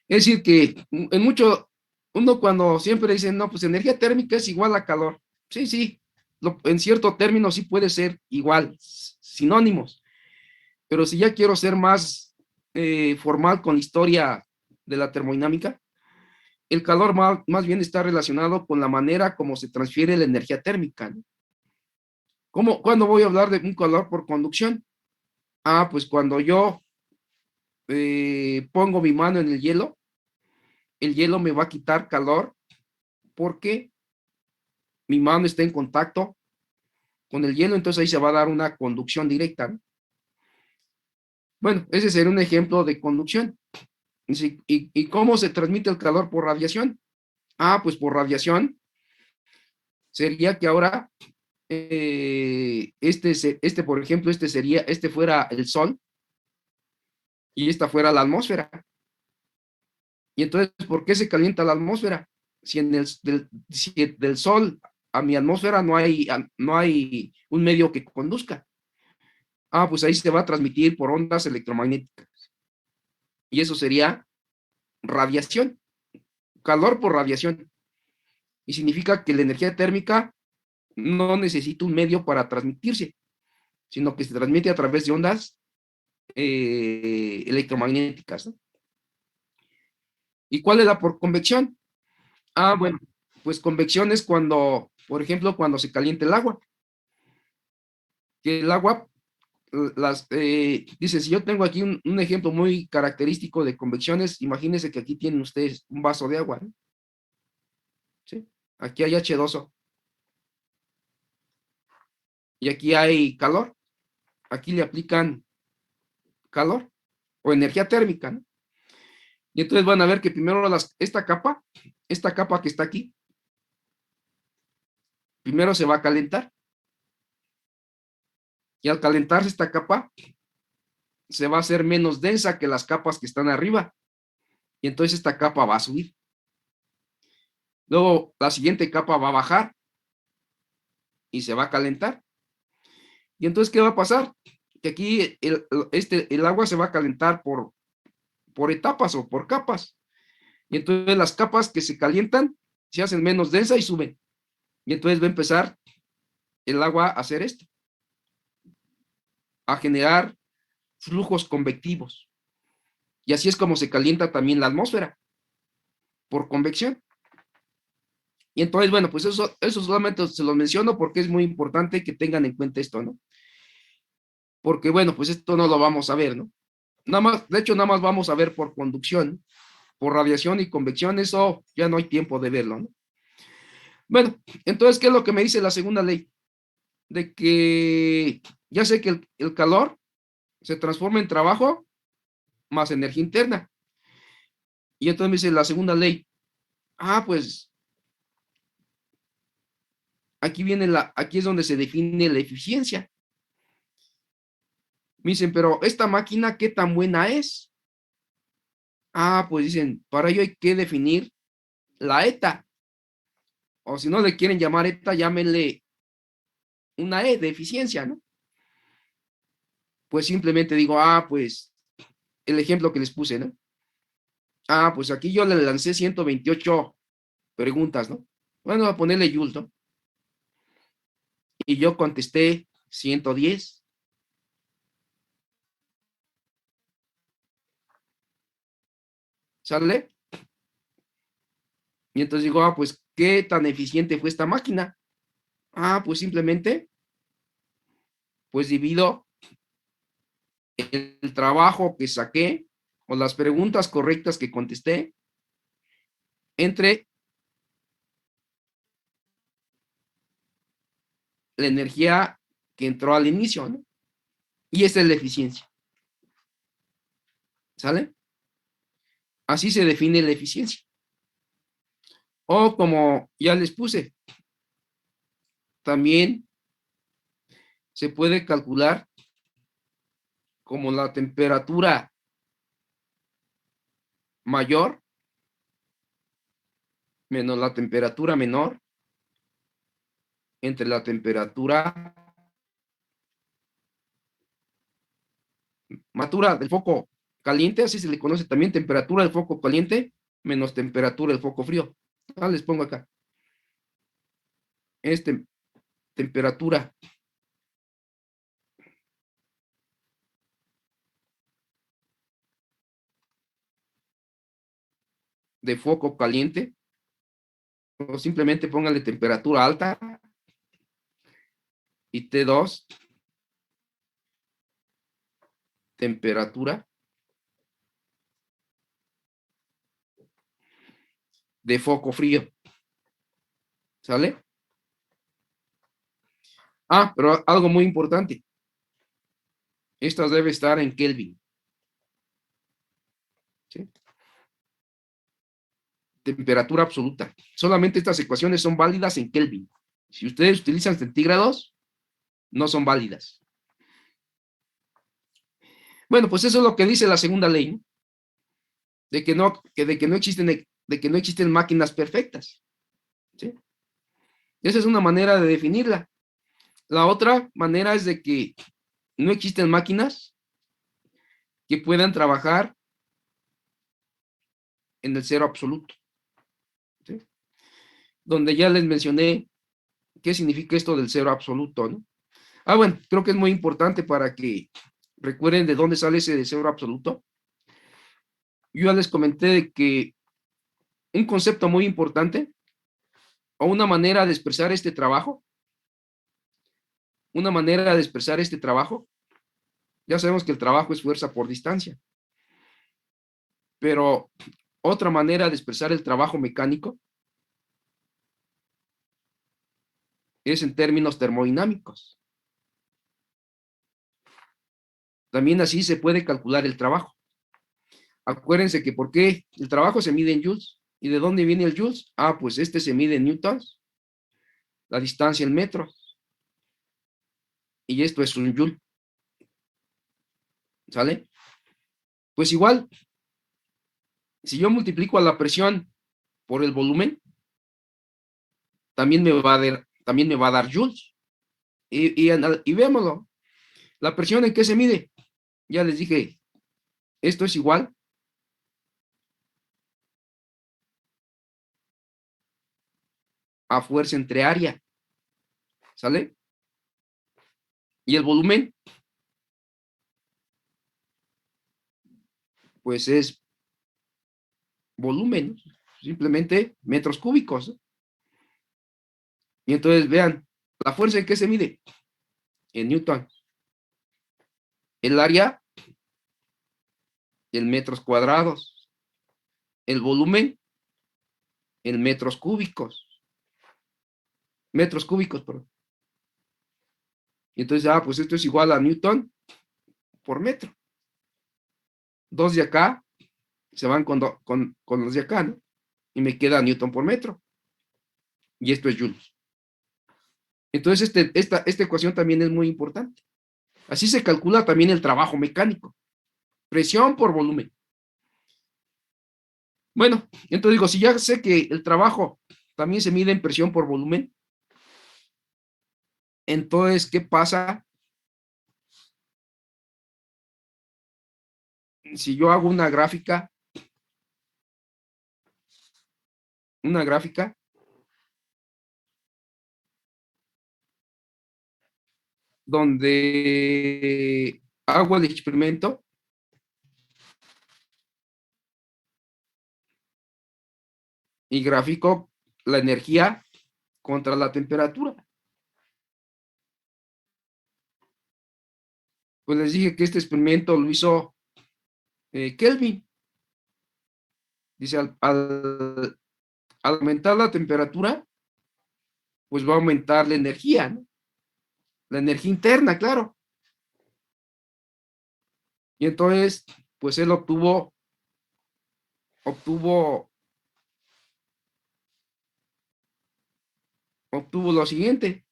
Speaker 1: Es decir, que en mucho, uno cuando siempre dice, no, pues energía térmica es igual a calor. Sí, sí, en cierto término sí puede ser igual, sinónimos, pero si ya quiero ser más formal con la historia de la termodinámica, el calor más bien está relacionado con la manera como se transfiere la energía térmica, ¿no? ¿Cuándo voy a hablar de un calor por conducción? Ah, pues cuando yo pongo mi mano en el hielo me va a quitar calor porque mi mano está en contacto con el hielo, entonces ahí se va a dar una conducción directa, ¿no? Bueno, ese sería un ejemplo de conducción. ¿Y cómo se transmite el calor por radiación? Ah, pues por radiación sería que ahora por ejemplo, este fuera el Sol y esta fuera la atmósfera. Y entonces, ¿por qué se calienta la atmósfera? Si del Sol a mi atmósfera no hay un medio que conduzca. Ah, pues ahí se va a transmitir por ondas electromagnéticas. Y eso sería radiación, calor por radiación. Y significa que la energía térmica no necesita un medio para transmitirse, sino que se transmite a través de ondas electromagnéticas, ¿no? ¿Y cuál es la por convección? Ah, bueno, pues convección es cuando, por ejemplo, cuando se calienta el agua. Que el agua, dice, si yo tengo aquí un ejemplo muy característico de convecciones, imagínense que aquí tienen ustedes un vaso de agua, ¿no? ¿Sí? Aquí hay H2O y aquí hay calor. Aquí le aplican calor o energía térmica, ¿no? Y entonces van a ver que primero esta capa que está aquí, primero se va a calentar. Y al calentarse esta capa, se va a hacer menos densa que las capas que están arriba. Y entonces esta capa va a subir. Luego la siguiente capa va a bajar y se va a calentar. Y entonces, ¿qué va a pasar? Que aquí el agua se va a calentar por etapas o por capas. Y entonces las capas que se calientan se hacen menos densas y suben. Y entonces va a empezar el agua a hacer esto, a generar flujos convectivos. Y así es como se calienta también la atmósfera, por convección. Y entonces, bueno, pues eso solamente se los menciono porque es muy importante que tengan en cuenta esto, ¿no? Porque, bueno, pues esto no lo vamos a ver, ¿no? Nada más, de hecho, nada más vamos a ver por conducción, por radiación y convección, eso ya no hay tiempo de verlo, ¿no? Bueno, entonces, ¿qué es lo que me dice la segunda ley? De que ya sé que el calor se transforma en trabajo más energía interna. Y entonces me dice la segunda ley, ah, pues aquí es donde se define la eficiencia. Me dicen, pero esta máquina, ¿qué tan buena es? Ah, pues dicen, para ello hay que definir la ETA. O si no le quieren llamar ETA, llámenle una E de eficiencia, ¿no? Pues simplemente digo, ah, pues el ejemplo que les puse, ¿no? Ah, pues aquí yo le lancé 128 preguntas, ¿no? Bueno, a ponerle Jules, ¿no? Y yo contesté 110. ¿Sale? Y entonces digo, ah, pues, ¿qué tan eficiente fue esta máquina? Ah, pues simplemente, pues divido el trabajo que saqué o las preguntas correctas que contesté entre la energía que entró al inicio, ¿no? Y esta es la eficiencia. ¿Sale? Así se define la eficiencia. O como ya les puse, también se puede calcular como la temperatura mayor menos la temperatura menor entre la temperatura matura del foco caliente, así se le conoce también, temperatura del foco caliente menos temperatura del foco frío. Les pongo acá. Este, temperatura de foco caliente, o simplemente póngale temperatura alta y T2, temperatura de foco frío. ¿Sale? Pero algo muy importante. Esta debe estar en Kelvin. ¿Sí? Temperatura absoluta. Solamente estas ecuaciones son válidas en Kelvin. Si ustedes utilizan centígrados, no son válidas. Bueno, pues eso es lo que dice la segunda ley, ¿no? De que no existen máquinas perfectas. ¿Sí? Esa es una manera de definirla. La otra manera es de que no existen máquinas que puedan trabajar en el cero absoluto. ¿Sí? Donde ya les mencioné qué significa esto del cero absoluto, ¿no? Bueno, creo que es muy importante para que recuerden de dónde sale ese de cero absoluto. Yo ya les comenté de que un concepto muy importante o una manera de expresar este trabajo, ya sabemos que el trabajo es fuerza por distancia, pero otra manera de expresar el trabajo mecánico es en términos termodinámicos. También así se puede calcular el trabajo. Acuérdense que ¿por qué el trabajo se mide en joules? ¿Y de dónde viene el joules? Pues este se mide en newtons, la distancia en metros, y esto es un joule. ¿Sale? Pues igual, si yo multiplico a la presión por el volumen, también me va a dar joules. Y vémoslo. ¿La presión en qué se mide? Ya les dije, esto es igual a fuerza entre área. ¿Sale? Y el volumen, pues es volumen, simplemente metros cúbicos, ¿no? Y entonces vean, ¿la fuerza en qué se mide? En Newton. El área en metros cuadrados. El volumen en metros cúbicos. Metros cúbicos, perdón. Y entonces, pues esto es igual a Newton por metro. Dos de acá se van con los de acá, ¿no? Y me queda Newton por metro. Y esto es joules. Entonces, esta ecuación también es muy importante. Así se calcula también el trabajo mecánico. Presión por volumen. Bueno, entonces digo, si ya sé que el trabajo también se mide en presión por volumen, entonces, ¿qué pasa si yo hago una gráfica donde hago el experimento y grafico la energía contra la temperatura? Pues les dije que este experimento lo hizo Kelvin. Dice, al aumentar la temperatura, pues va a aumentar la energía, ¿no? La energía interna, claro. Y entonces, pues él obtuvo lo siguiente.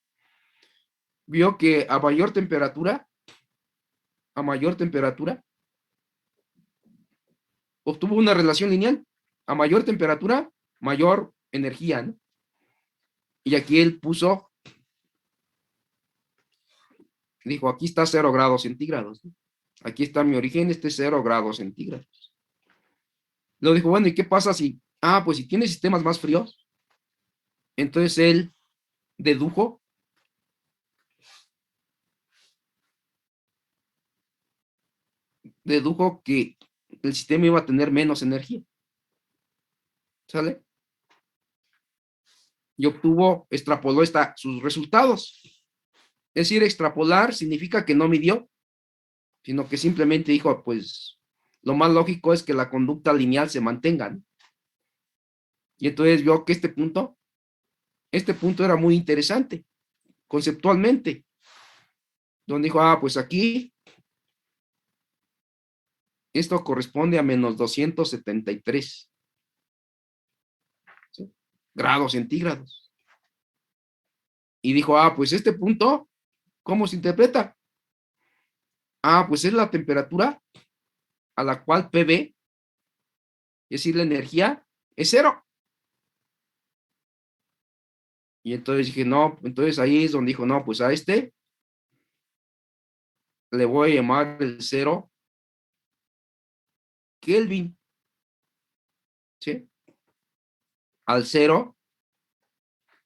Speaker 1: Vio que a mayor temperatura, obtuvo una relación lineal. A mayor temperatura, mayor energía, ¿no? Y aquí él dijo, aquí está 0 grados centígrados, ¿no? Aquí está mi origen, este es 0 grados centígrados. Lo dijo, bueno, ¿y qué pasa pues si tiene sistemas más fríos? Entonces él dedujo, que el sistema iba a tener menos energía, ¿sale? Y extrapoló sus resultados. Es decir, extrapolar significa que no midió, sino que simplemente dijo, pues lo más lógico es que la conducta lineal se mantenga, ¿no? Y entonces vio que este punto era muy interesante, conceptualmente, donde dijo, pues aquí esto corresponde a menos 273, ¿sí? Grados centígrados. Y dijo, pues este punto, ¿cómo se interpreta? Pues es la temperatura a la cual PV, es decir, la energía, es 0. Y entonces dije, no, entonces ahí es donde dijo, no, pues a este le voy a llamar el 0 Kelvin, ¿sí? Al 0,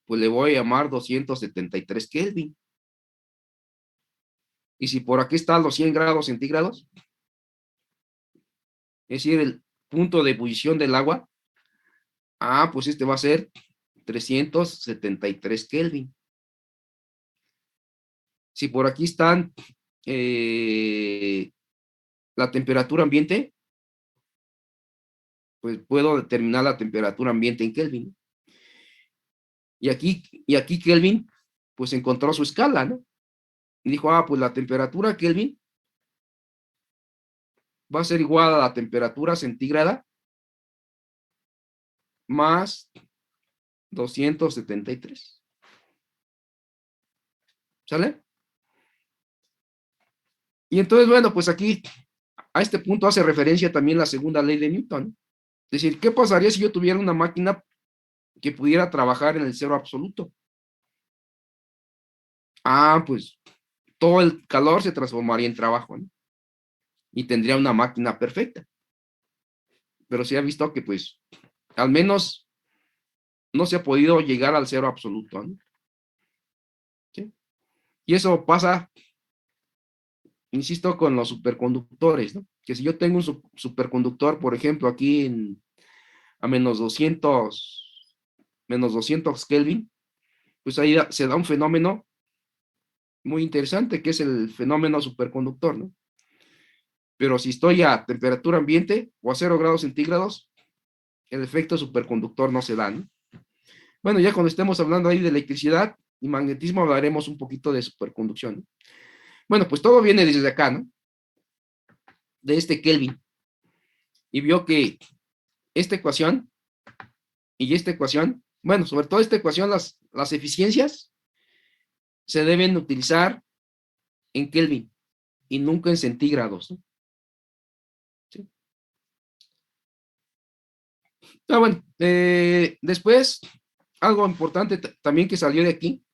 Speaker 1: pues le voy a llamar 273 Kelvin. Y si por aquí están los 100 grados centígrados, es decir, el punto de ebullición del agua, pues este va a ser 373 Kelvin. Si por aquí están la temperatura ambiente, pues puedo determinar la temperatura ambiente en Kelvin. Y aquí Kelvin, pues encontró su escala, ¿no? Y dijo, pues la temperatura Kelvin va a ser igual a la temperatura centígrada más 273. ¿Sale? Y entonces, bueno, pues aquí a este punto hace referencia también la segunda ley de Newton. Es decir, ¿qué pasaría si yo tuviera una máquina que pudiera trabajar en el cero absoluto? Pues todo el calor se transformaría en trabajo, ¿no? Y tendría una máquina perfecta. Pero se ha visto que, pues, al menos no se ha podido llegar al cero absoluto, ¿no? ¿Sí? Y eso pasa, insisto, con los superconductores, ¿no? Que si yo tengo un superconductor, por ejemplo, aquí a menos 200 Kelvin, pues ahí se da un fenómeno muy interesante, que es el fenómeno superconductor, ¿no? Pero si estoy a temperatura ambiente o a 0 grados centígrados, el efecto superconductor no se da, ¿no? Bueno, ya cuando estemos hablando ahí de electricidad y magnetismo hablaremos un poquito de superconducción, ¿no? Bueno, pues todo viene desde acá, ¿no? De este Kelvin. Y vio que esta ecuación y esta ecuación, bueno, sobre todo esta ecuación, las eficiencias se deben utilizar en Kelvin y nunca en centígrados, ¿no? ¿Sí? Bueno, después, algo importante también que salió de aquí,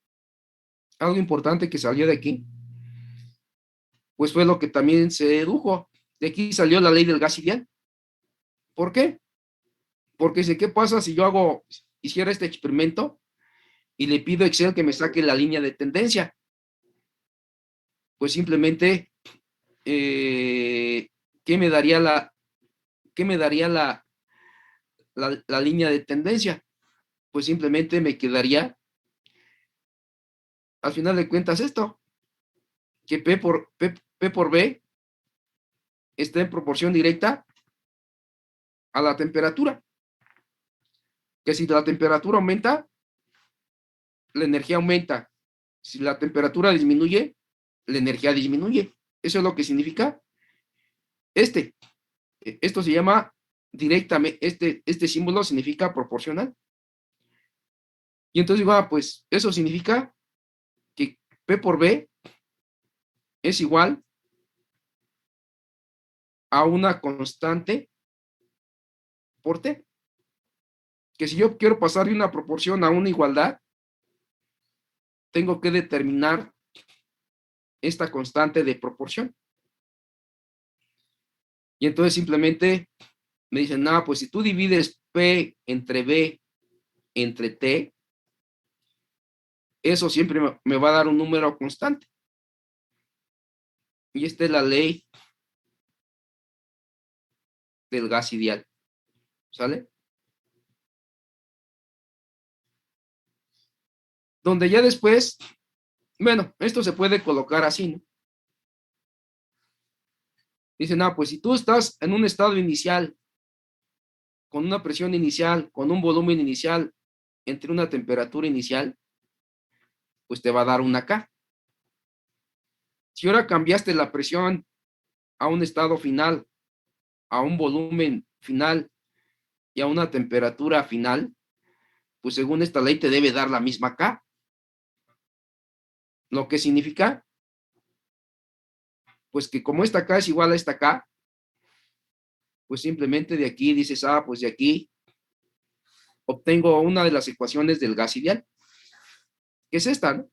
Speaker 1: algo importante que salió de aquí, pues fue lo que también se dedujo. De aquí salió la ley del gas ideal. ¿Por qué? Porque dice, ¿qué pasa si yo hiciera este experimento y le pido a Excel que me saque la línea de tendencia? Pues simplemente, ¿qué me daría la línea de tendencia? Pues simplemente me quedaría, al final de cuentas, esto, que P por B está en proporción directa a la temperatura. Que si la temperatura aumenta, la energía aumenta. Si la temperatura disminuye, la energía disminuye. Eso es lo que significa esto se llama directamente, este símbolo significa proporcional. Y entonces digo, pues eso significa que P por B es igual a una constante por T. Que si yo quiero pasar de una proporción a una igualdad, tengo que determinar esta constante de proporción. Y entonces simplemente me dicen, pues si tú divides P entre B entre T, eso siempre me va a dar un número constante. Y esta es la ley del gas ideal. ¿Sale? Donde ya después, bueno, esto se puede colocar así, ¿no? Dicen, pues si tú estás en un estado inicial, con una presión inicial, con un volumen inicial, entre una temperatura inicial, pues te va a dar una K. Si ahora cambiaste la presión a un estado final, a un volumen final y a una temperatura final, pues según esta ley te debe dar la misma K. Lo que significa, pues que como esta K es igual a esta K, pues simplemente de aquí dices, pues de aquí obtengo una de las ecuaciones del gas ideal, que es esta, ¿no?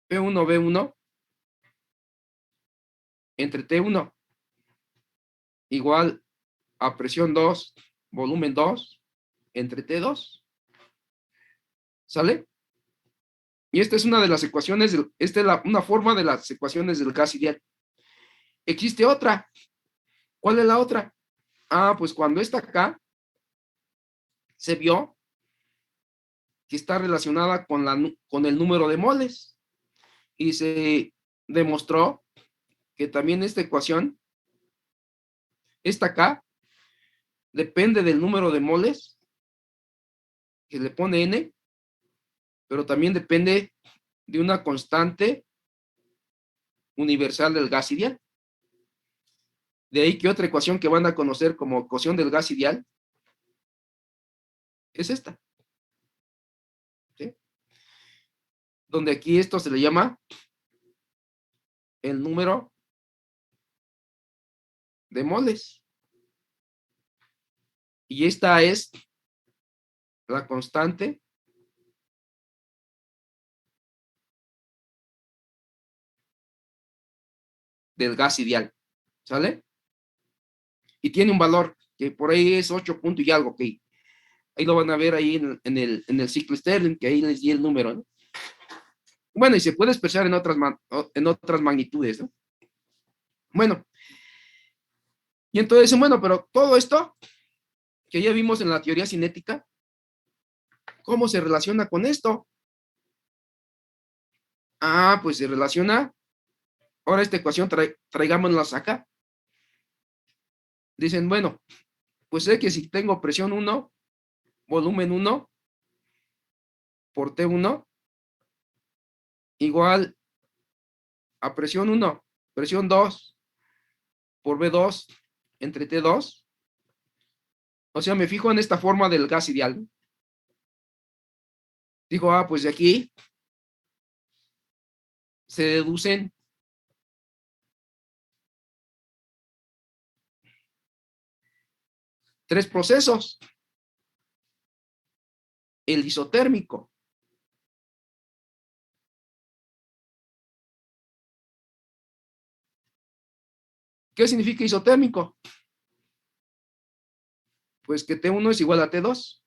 Speaker 1: P1V1 entre T1 igual a presión 2, volumen 2, entre T2. ¿Sale? Y esta es una de las ecuaciones, esta es una forma de las ecuaciones del gas ideal. Existe otra. ¿Cuál es la otra? Pues cuando esta acá se vio que está relacionada con el número de moles y se demostró que también esta ecuación, esta acá, depende del número de moles que le pone N, pero también depende de una constante universal del gas ideal. De ahí que otra ecuación que van a conocer como ecuación del gas ideal es esta, ¿sí? Donde aquí esto se le llama el número de moles. Y esta es la constante del gas ideal, ¿sale? Y tiene un valor que por ahí es 8 puntos y algo, que ahí lo van a ver ahí en el ciclo Stirling, que ahí les di el número, ¿no? Bueno, y se puede expresar en otras magnitudes, ¿no? Bueno, y entonces, bueno, pero todo esto que ya vimos en la teoría cinética, ¿cómo se relaciona con esto? Pues se relaciona, ahora esta ecuación traigámonos acá. Dicen, bueno, pues sé que si tengo presión 1, volumen 1 por T1 igual a presión 1, presión 2 por B2 entre T2. O sea, me fijo en esta forma del gas ideal. Digo, pues de aquí se deducen tres procesos. El isotérmico. ¿Qué significa isotérmico? Pues que T1 es igual a T2.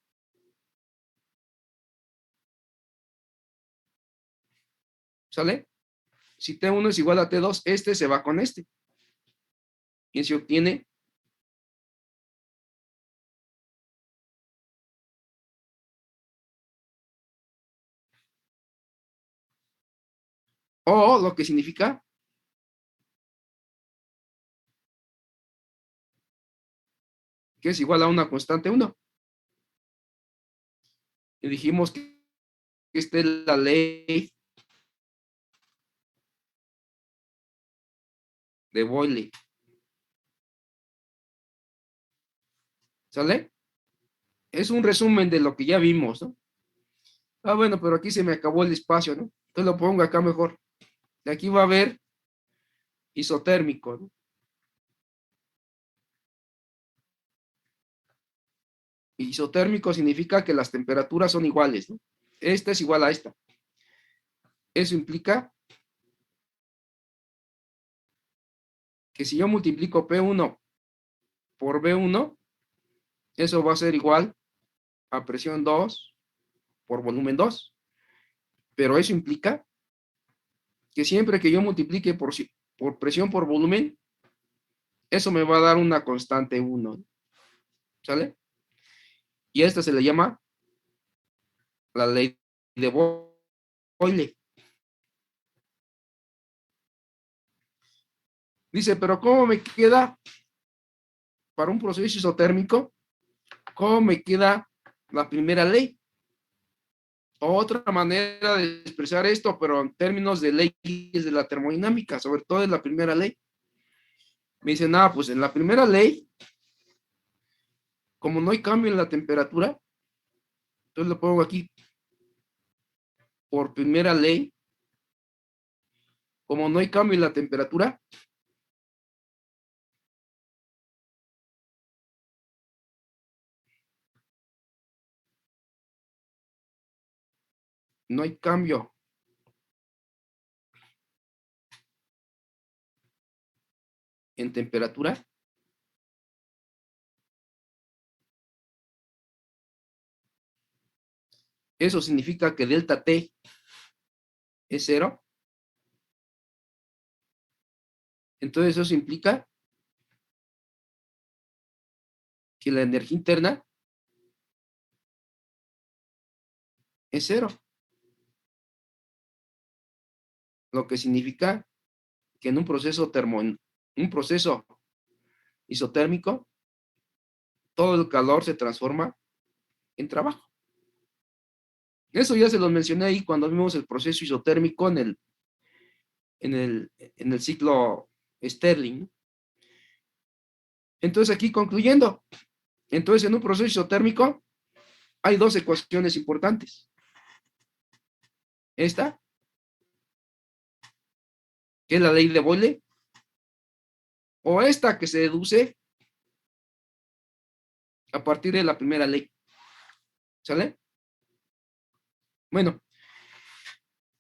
Speaker 1: ¿Sale? Si T1 es igual a T2, este se va con este. Y se obtiene o lo que significa que es igual a una constante 1. Y dijimos que esta es la ley de Boyle. ¿Sale? Es un resumen de lo que ya vimos, ¿no? Ah, bueno, pero aquí se me acabó el espacio, ¿no? Entonces lo pongo acá mejor. De aquí va a haber isotérmico, ¿no? Isotérmico significa que las temperaturas son iguales, ¿no? Esta es igual a esta. Eso implica que si yo multiplico P1 por B1, eso va a ser igual a presión 2 por volumen 2. Pero eso implica que siempre que yo multiplique por presión por volumen, eso me va a dar una constante 1. ¿Sale? Y a esta se le llama la ley de Boyle. Dice, pero ¿cómo me queda para un proceso isotérmico? ¿Cómo me queda la primera ley? Otra manera de expresar esto, pero en términos de leyes de la termodinámica, sobre todo en la primera ley. Me dicen, pues en la primera ley, como no hay cambio en la temperatura, entonces lo pongo aquí, por primera ley, como no hay cambio en la temperatura, no hay cambio en temperatura, eso significa que delta T es 0. Entonces eso implica que la energía interna es 0. Lo que significa que en un proceso isotérmico, todo el calor se transforma en trabajo. Eso ya se los mencioné ahí cuando vimos el proceso isotérmico en el ciclo Stirling. Entonces aquí concluyendo, entonces en un proceso isotérmico hay dos ecuaciones importantes. Esta, que es la ley de Boyle, o esta que se deduce a partir de la primera ley. ¿Sale? Bueno,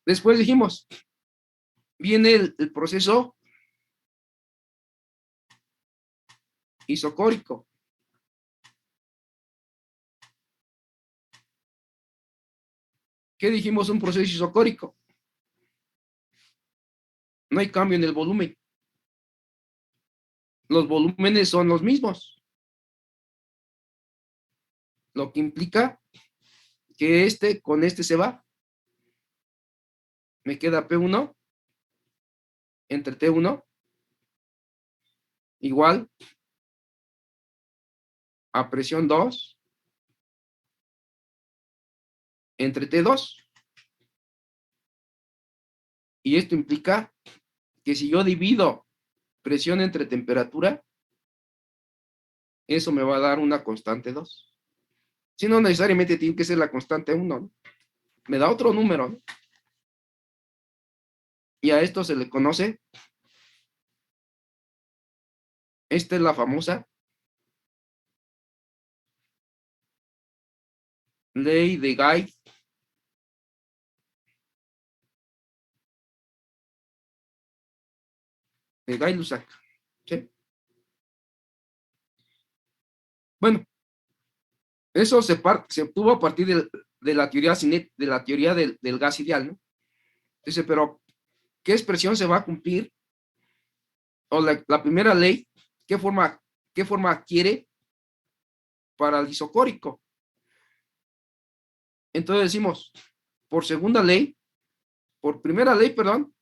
Speaker 1: después dijimos, viene el proceso isocórico. ¿Qué dijimos? Un proceso isocórico. No hay cambio en el volumen. Los volúmenes son los mismos. Lo que implica que este con este se va. Me queda P1 entre T1 igual a presión 2 entre T2. Y esto implica que si yo divido presión entre temperatura, eso me va a dar una constante 2. Si no necesariamente tiene que ser la constante 1, ¿no? Me da otro número, ¿no? Y a esto se le conoce, esta es la famosa ley de Guy. De Gay-Lussac. ¿Sí? Bueno, eso se obtuvo a partir de la teoría del gas ideal, ¿no? Dice, pero ¿qué expresión se va a cumplir? O la primera ley, ¿qué forma adquiere para el isocórico? Entonces decimos, por segunda ley, por primera ley, perdón,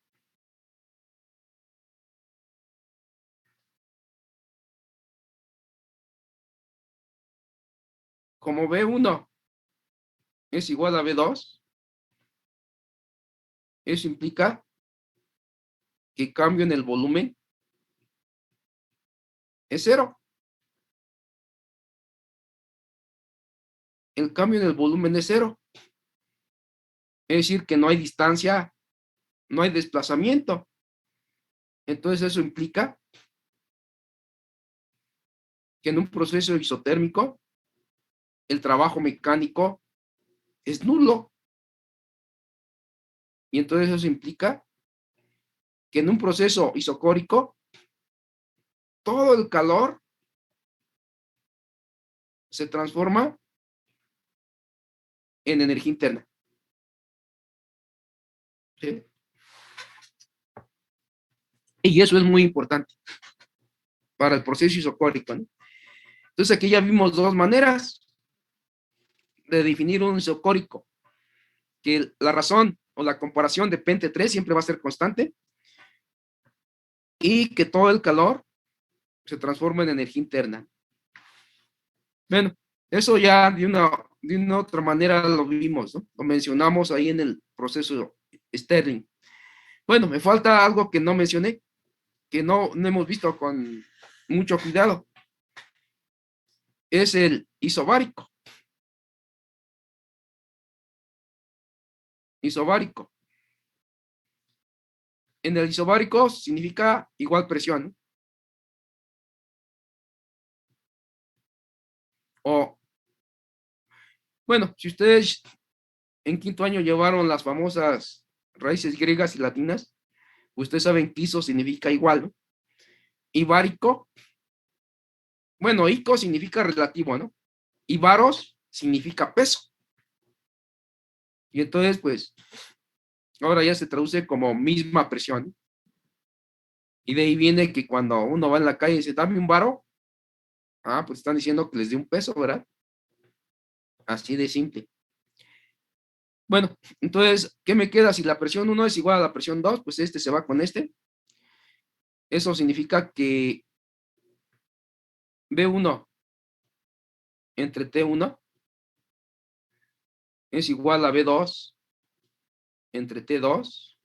Speaker 1: como B1 es igual a B2, eso implica que cambio en el volumen es cero. El cambio en el volumen es cero. Es decir, que no hay distancia, no hay desplazamiento. Entonces eso implica que en un proceso isotérmico el trabajo mecánico es nulo. Y entonces eso implica que en un proceso isocórico todo el calor se transforma en energía interna. ¿Sí? Y eso es muy importante para el proceso isocórico, ¿no? Entonces aquí ya vimos dos maneras de definir un isocórico, que la razón o la comparación de Pente3 siempre va a ser constante y que todo el calor se transforma en energía interna. Bueno, eso ya de una otra manera lo vimos, ¿no? Lo mencionamos ahí en el proceso Stirling. Bueno, me falta algo que no mencioné, que no hemos visto con mucho cuidado. Es el isobárico. Isobárico. En el isobárico significa igual presión, ¿no? O, bueno, si ustedes en quinto año llevaron las famosas raíces griegas y latinas, ustedes saben que iso significa igual, ¿no? Y bárico, bueno, ico significa relativo, ¿no? Y baros significa peso. Y entonces, pues, ahora ya se traduce como misma presión. Y de ahí viene que cuando uno va en la calle y dice, dame un varo, pues están diciendo que les dé un peso, ¿verdad? Así de simple. Bueno, entonces, ¿qué me queda? Si la presión 1 es igual a la presión 2, pues este se va con este. Eso significa que B1 entre T1 es igual a B2 entre T2,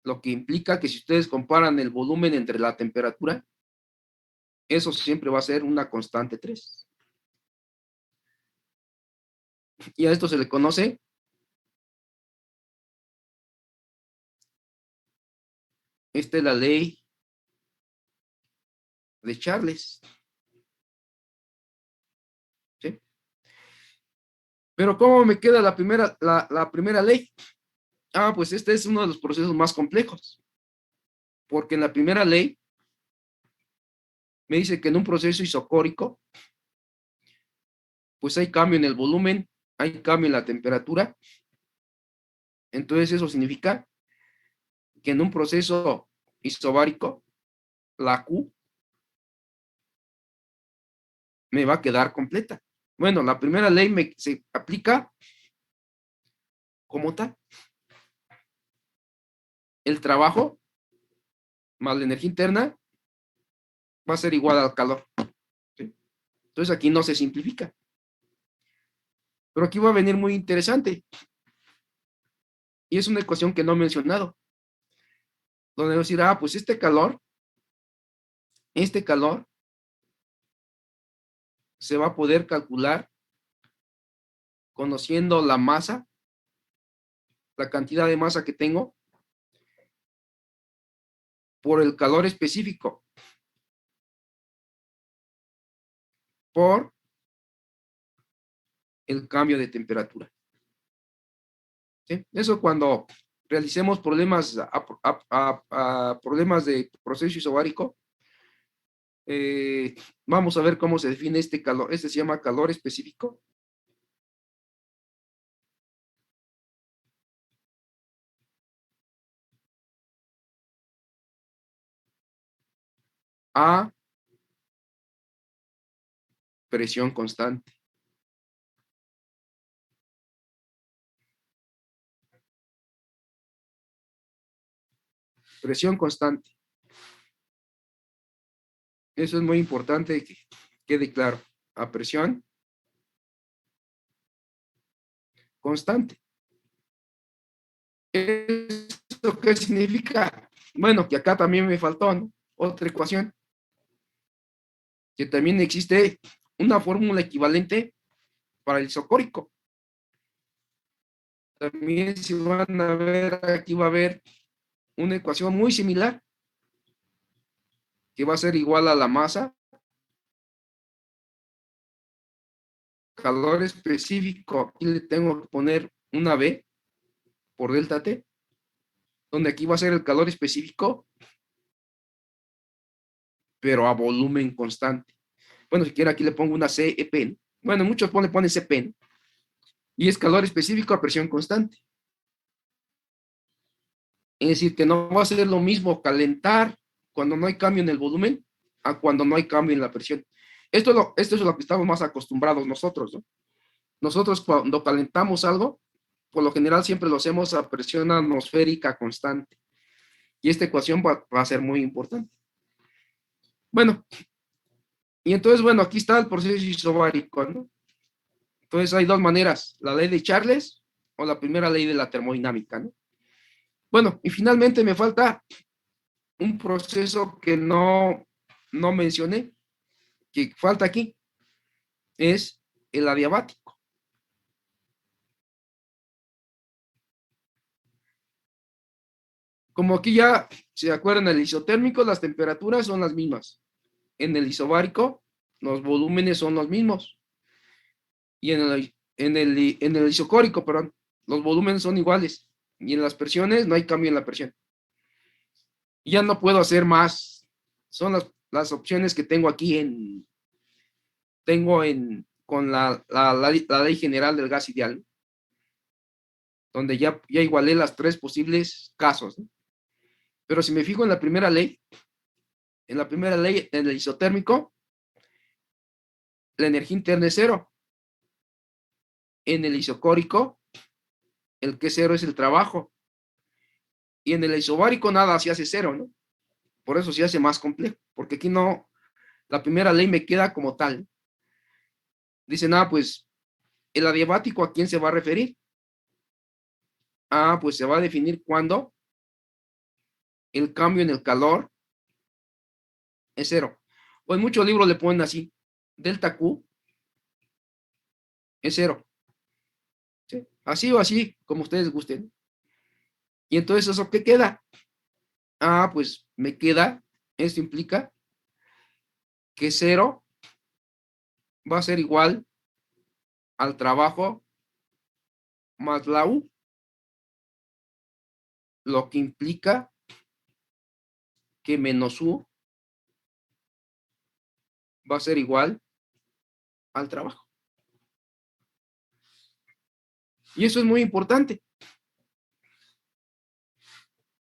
Speaker 1: lo que implica que si ustedes comparan el volumen entre la temperatura, eso siempre va a ser una constante 3. Y a esto se le conoce esta es la ley de Charles, ¿sí? Pero ¿cómo me queda la primera ley? Pues este es uno de los procesos más complejos, porque en la primera ley me dice que en un proceso isocórico, pues hay cambio en el volumen, hay cambio en la temperatura. Entonces eso significa que en un proceso isobárico, la Q me va a quedar completa. Bueno, la primera ley se aplica como tal. El trabajo más la energía interna va a ser igual al calor, ¿sí? Entonces aquí no se simplifica. Pero aquí va a venir muy interesante. Y es una ecuación que no he mencionado. Donde decir, pues este calor se va a poder calcular conociendo la masa, la cantidad de masa que tengo, por el calor específico, por el cambio de temperatura. ¿Sí? Eso cuando realicemos problemas de proceso isobárico, vamos a ver cómo se define este calor. Este se llama calor específico. A presión constante. Presión constante. Eso es muy importante que quede claro. A presión constante. ¿Eso qué significa? Bueno, que acá también me faltó, ¿no? Otra ecuación, que también existe una fórmula equivalente para el isocórico. También si van a ver, aquí va a haber una ecuación muy similar, que va a ser igual a la masa, calor específico, aquí le tengo que poner una B por delta T, donde aquí va a ser el calor específico, pero a volumen constante. Bueno, si quiere aquí le pongo una CEP, ¿no? Bueno, muchos ponen CP, ¿no? Y es calor específico a presión constante. Es decir, que no va a ser lo mismo calentar cuando no hay cambio en el volumen a cuando no hay cambio en la presión. Esto es lo que estamos más acostumbrados nosotros, ¿no? Nosotros cuando calentamos algo, por lo general siempre lo hacemos a presión atmosférica constante. Y esta ecuación va a ser muy importante. Bueno, y entonces, bueno, aquí está el proceso isobárico, ¿no? Entonces hay dos maneras, la ley de Charles o la primera ley de la termodinámica, ¿no? Bueno, y finalmente me falta un proceso que no mencioné, que falta aquí, es el adiabático. Como aquí ya se acuerdan, el isotérmico, las temperaturas son las mismas. En el isobárico, los volúmenes son los mismos. Y en el isocórico, perdón, los volúmenes son iguales. Y en las presiones no hay cambio en la presión. Y ya no puedo hacer más. Son las opciones que tengo con la ley general del gas ideal, donde ya igualé las tres posibles casos, ¿no? Pero si me fijo en la primera ley, en el isotérmico, la energía interna es cero. En el isocórico, el que es cero es el trabajo. Y en el isobárico nada se hace cero, ¿no? Por eso se hace más complejo, porque aquí no, la primera ley me queda como tal. Dice, nada, pues, el adiabático, ¿a quién se va a referir? Pues se va a definir cuando el cambio en el calor es cero. O en muchos libros le ponen así, delta Q es cero. ¿Sí? Así o así, como ustedes gusten. Y entonces, ¿eso qué queda? Pues me queda, esto implica que cero va a ser igual al trabajo más la U, lo que implica que menos U va a ser igual al trabajo. Y eso es muy importante,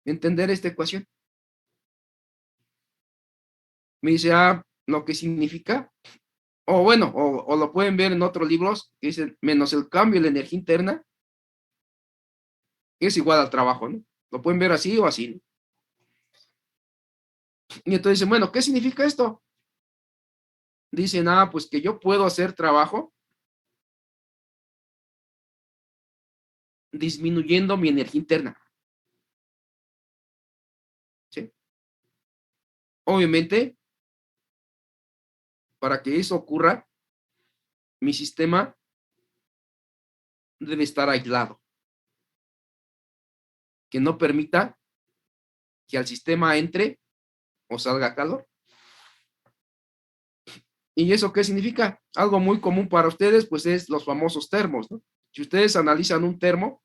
Speaker 1: entender esta ecuación. Me dice, lo que significa, o bueno, o lo pueden ver en otros libros, que dicen menos el cambio en la energía interna es igual al trabajo, ¿no? Lo pueden ver así o así, ¿no? Y entonces dicen, bueno, ¿qué significa esto? Dicen, pues que yo puedo hacer trabajo disminuyendo mi energía interna. ¿Sí? Obviamente, para que eso ocurra, mi sistema debe estar aislado, que no permita que al sistema entre o salga calor. ¿Y eso qué significa? Algo muy común para ustedes, pues es los famosos termos, ¿no? Si ustedes analizan ¿un termo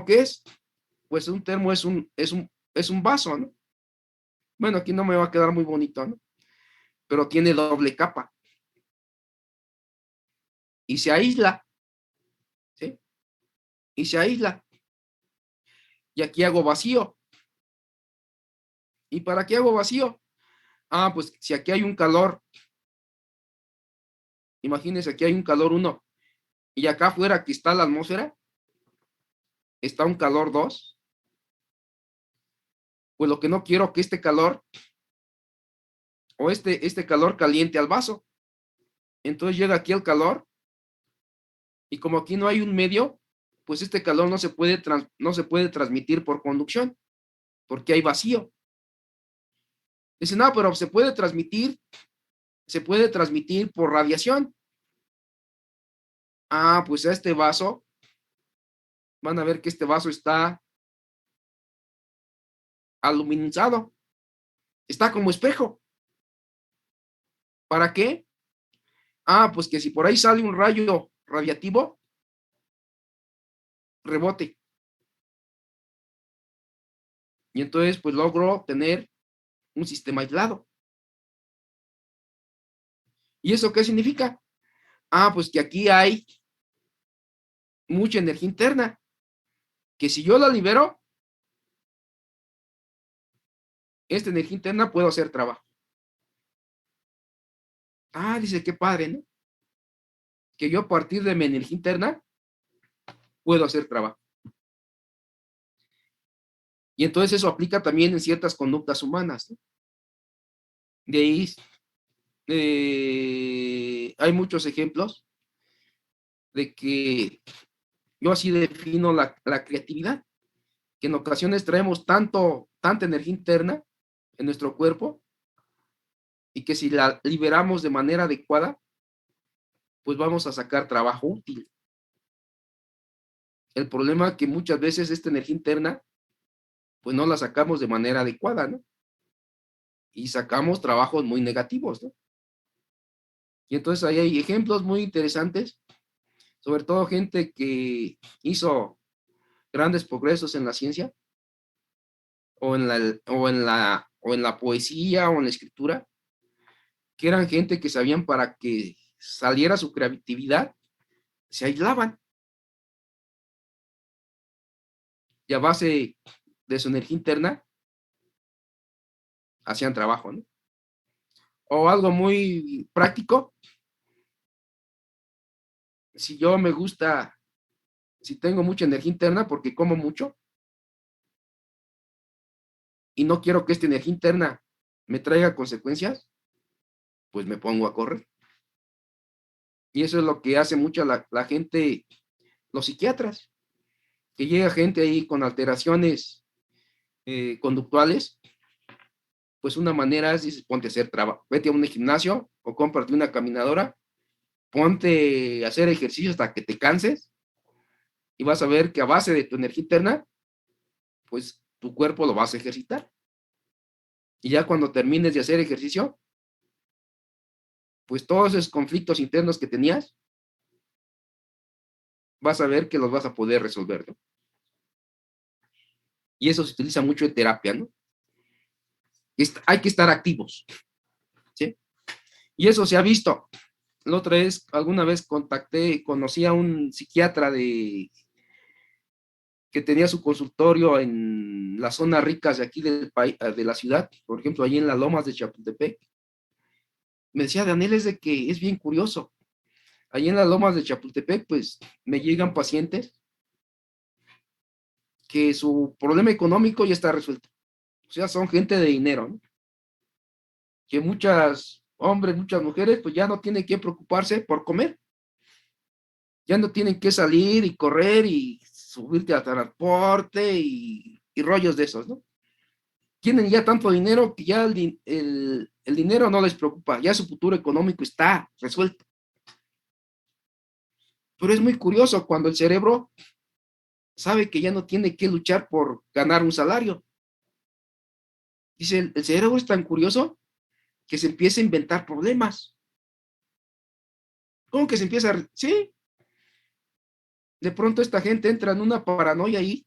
Speaker 1: qué es? Pues un termo es un vaso, ¿no? Bueno, aquí no me va a quedar muy bonito, ¿no? Pero tiene doble capa y se aísla, ¿sí? Y se aísla. Y aquí hago vacío. ¿Y para qué hago vacío? Pues si aquí hay un calor, imagínense, aquí hay un calor 1 y acá afuera que está la atmósfera, está un calor 2, pues lo que no quiero que este calor o este calor caliente al vaso. Entonces llega aquí el calor Y como aquí no hay un medio, pues este calor no se puede transmitir por conducción, porque hay vacío. Dice, no, pero se puede transmitir por radiación. Ah, pues a este vaso, van a ver que este vaso está aluminizado, está como espejo. ¿Para qué? Ah, pues que si por ahí sale un rayo radiativo, rebote. Y entonces, pues logro tener un sistema aislado. ¿Y eso qué significa? Ah, pues que aquí hay mucha energía interna, que si yo la libero, esta energía interna puedo hacer trabajo. Ah, dice, qué padre, ¿no? Que yo a partir de mi energía interna puedo hacer trabajo. Y entonces eso aplica también en ciertas conductas humanas, ¿no? De ahí hay muchos ejemplos de que yo así defino la creatividad, que en ocasiones traemos tanta energía interna en nuestro cuerpo y que si la liberamos de manera adecuada, pues vamos a sacar trabajo útil. El problema es que muchas veces esta energía interna, pues no la sacamos de manera adecuada, ¿no? Y sacamos trabajos muy negativos, ¿no? Y entonces ahí hay ejemplos muy interesantes, sobre todo gente que hizo grandes progresos en la ciencia o en la poesía o en la escritura, que eran gente que sabían para que saliera su creatividad, se aislaban y a base de su energía interna hacían trabajo, ¿no? O algo muy práctico, si yo me gusta, si tengo mucha energía interna porque como mucho y no quiero que esta energía interna me traiga consecuencias, pues me pongo a correr. Y eso es lo que hace mucho la gente, los psiquiatras, que llega gente ahí con alteraciones conductuales, pues una manera es, dices, ponte a hacer trabajo, vete a un gimnasio o cómprate una caminadora, ponte a hacer ejercicio hasta que te canses y vas a ver que a base de tu energía interna, pues tu cuerpo lo vas a ejercitar. Y ya cuando termines de hacer ejercicio, pues todos esos conflictos internos que tenías, vas a ver que los vas a poder resolver, ¿no? Y eso se utiliza mucho en terapia, ¿no? Hay que estar activos, ¿sí? Y eso se ha visto. La otra vez, alguna vez conocí a un psiquiatra que tenía su consultorio en las zonas ricas de aquí del país, de la ciudad, por ejemplo, allí en las lomas de Chapultepec. Me decía, Daniel, es de que es bien curioso. Allí en las lomas de Chapultepec, pues me llegan pacientes que su problema económico ya está resuelto. O sea, son gente de dinero, ¿no? Que muchas hombres, muchas mujeres, pues ya no tienen que preocuparse por comer. Ya no tienen que salir y correr y subirte a transporte y rollos de esos, ¿no? Tienen ya tanto dinero que ya el dinero no les preocupa, ya su futuro económico está resuelto. Pero es muy curioso cuando el cerebro sabe que ya no tiene que luchar por ganar un salario. Dice, el cerebro es tan curioso que se empieza a inventar problemas. ¿Cómo que se empieza a... Sí, de pronto esta gente entra en una paranoia ahí,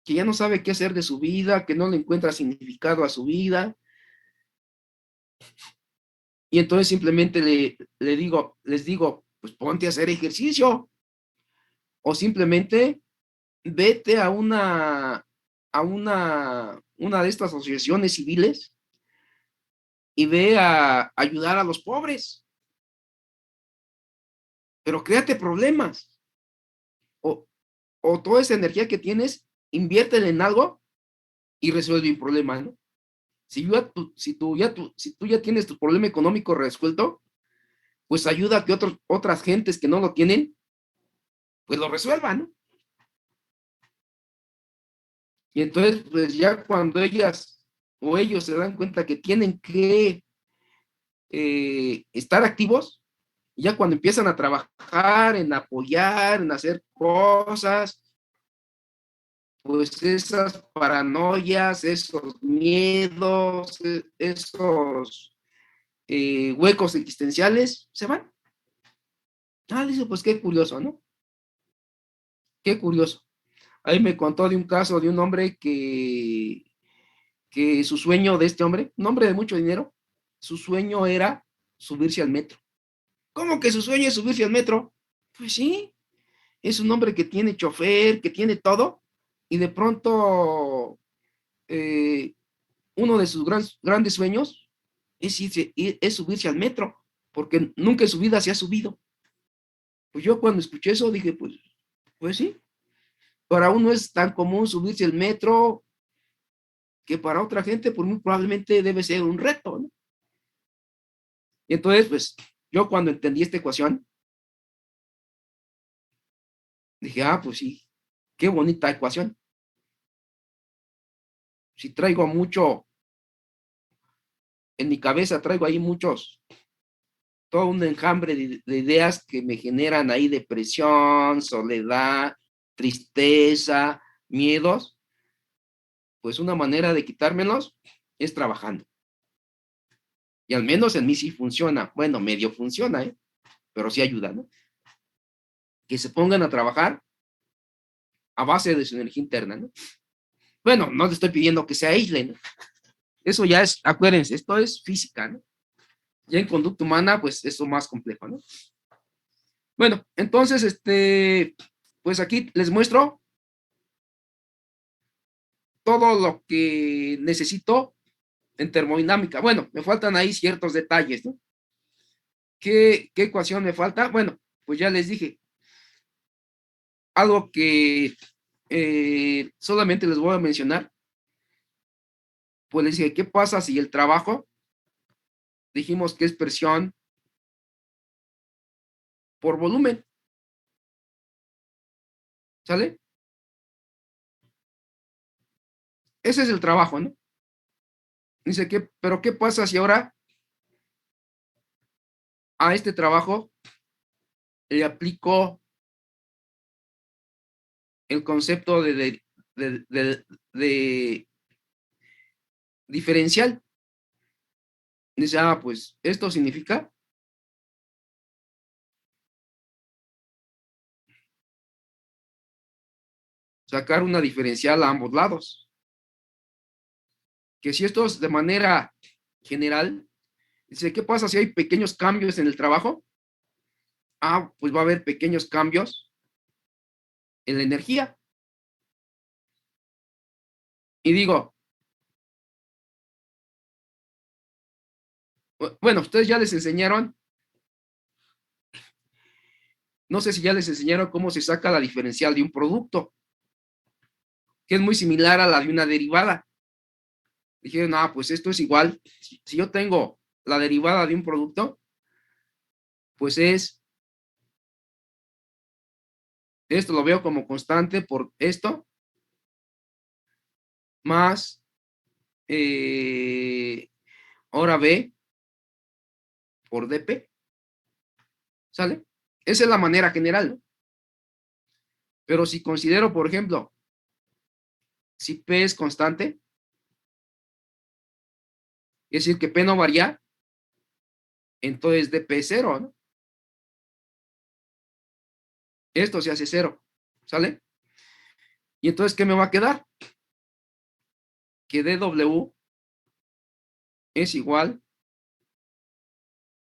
Speaker 1: que ya no sabe qué hacer de su vida, que no le encuentra significado a su vida. Y entonces simplemente les digo, pues ponte a hacer ejercicio. O simplemente vete a una de estas asociaciones civiles y ve a ayudar a los pobres. Pero créate problemas. O, o toda esa energía que tienes, inviértela en algo y resuelve un problema, ¿no? Si tú ya tienes tu problema económico resuelto, pues ayuda a que otras gentes que no lo tienen pues lo resuelvan, ¿no? Y entonces, pues ya cuando ellas o ellos se dan cuenta que tienen que estar activos, ya cuando empiezan a trabajar, en apoyar, en hacer cosas, pues esas paranoias, esos miedos, esos huecos existenciales se van. Ah, dice, pues qué curioso, ¿no? Qué curioso. Ahí me contó de un caso de un hombre que su sueño de este hombre, un hombre de mucho dinero, su sueño era subirse al metro. ¿Cómo que su sueño es subirse al metro? Pues sí, es un hombre que tiene chofer, que tiene todo, y de pronto eh, uno de sus grandes sueños es subirse al metro, porque nunca en su vida se ha subido. Pues yo cuando escuché eso dije, pues sí, para uno es tan común subirse al metro que para otra gente, pues muy probablemente debe ser un reto, ¿no? Y entonces, pues yo cuando entendí esta ecuación, dije, pues sí, qué bonita ecuación. Si traigo mucho, en mi cabeza traigo ahí todo un enjambre de ideas que me generan ahí depresión, soledad, tristeza, miedos, pues una manera de quitármelos es trabajando. Y al menos en mí sí funciona. Bueno, medio funciona, ¿eh? Pero sí ayuda, ¿no? Que se pongan a trabajar a base de su energía interna, ¿no? Bueno, no le estoy pidiendo que se aíslen, ¿no? Eso ya es, acuérdense, esto es física, ¿no? Ya en conducta humana, pues eso más complejo, ¿no? Bueno, entonces, pues aquí les muestro todo lo que necesito en termodinámica. Bueno, me faltan ahí ciertos detalles, ¿no? ¿Qué ecuación me falta? Bueno, pues ya les dije, algo que solamente les voy a mencionar, pues les dije, ¿qué pasa si el trabajo, dijimos que es presión por volumen? ¿Sale? Ese es el trabajo, ¿no? Dice, pero ¿qué pasa si ahora a este trabajo le aplico el concepto de diferencial? Dice, pues esto significa sacar una diferencial a ambos lados. Que si esto es de manera general, dice, ¿qué pasa si hay pequeños cambios en el trabajo? Pues va a haber pequeños cambios en la energía. Y digo, bueno, ustedes ya les enseñaron, no sé si ya les enseñaron cómo se saca la diferencial de un producto, que es muy similar a la de una derivada. Dijeron, pues esto es igual. Si yo tengo la derivada de un producto, pues esto lo veo como constante por esto, más ahora B por dp, ¿sale? Esa es la manera general, ¿no? Pero si considero, por ejemplo, si P es constante, es decir, que P no varía, entonces dp es cero, ¿no? Esto se hace cero, ¿sale? Y entonces, ¿qué me va a quedar? Que dw es igual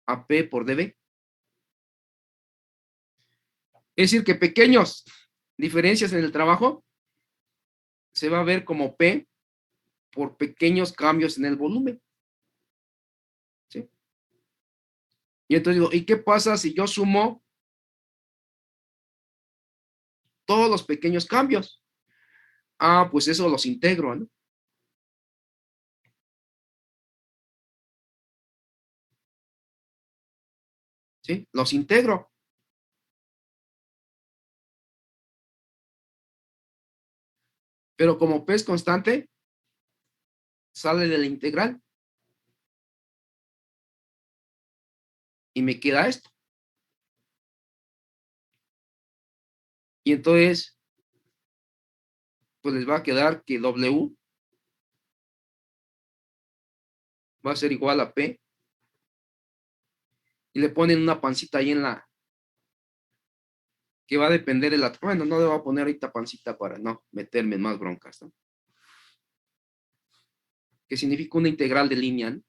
Speaker 1: a P por dB. Es decir, que pequeños diferencias en el trabajo se va a ver como P por pequeños cambios en el volumen, ¿sí? Y entonces digo, ¿y qué pasa si yo sumo todos los pequeños cambios? Pues eso los integro, ¿no? ¿Sí? Los integro. Pero como P es constante, sale de la integral. Y me queda esto. Y entonces, pues les va a quedar que W va a ser igual a P. Y le ponen una pancita ahí en la, que va a depender de la, bueno, no le voy a poner ahorita pancita para no meterme en más broncas, ¿no? Que significa una integral de línea, ¿no?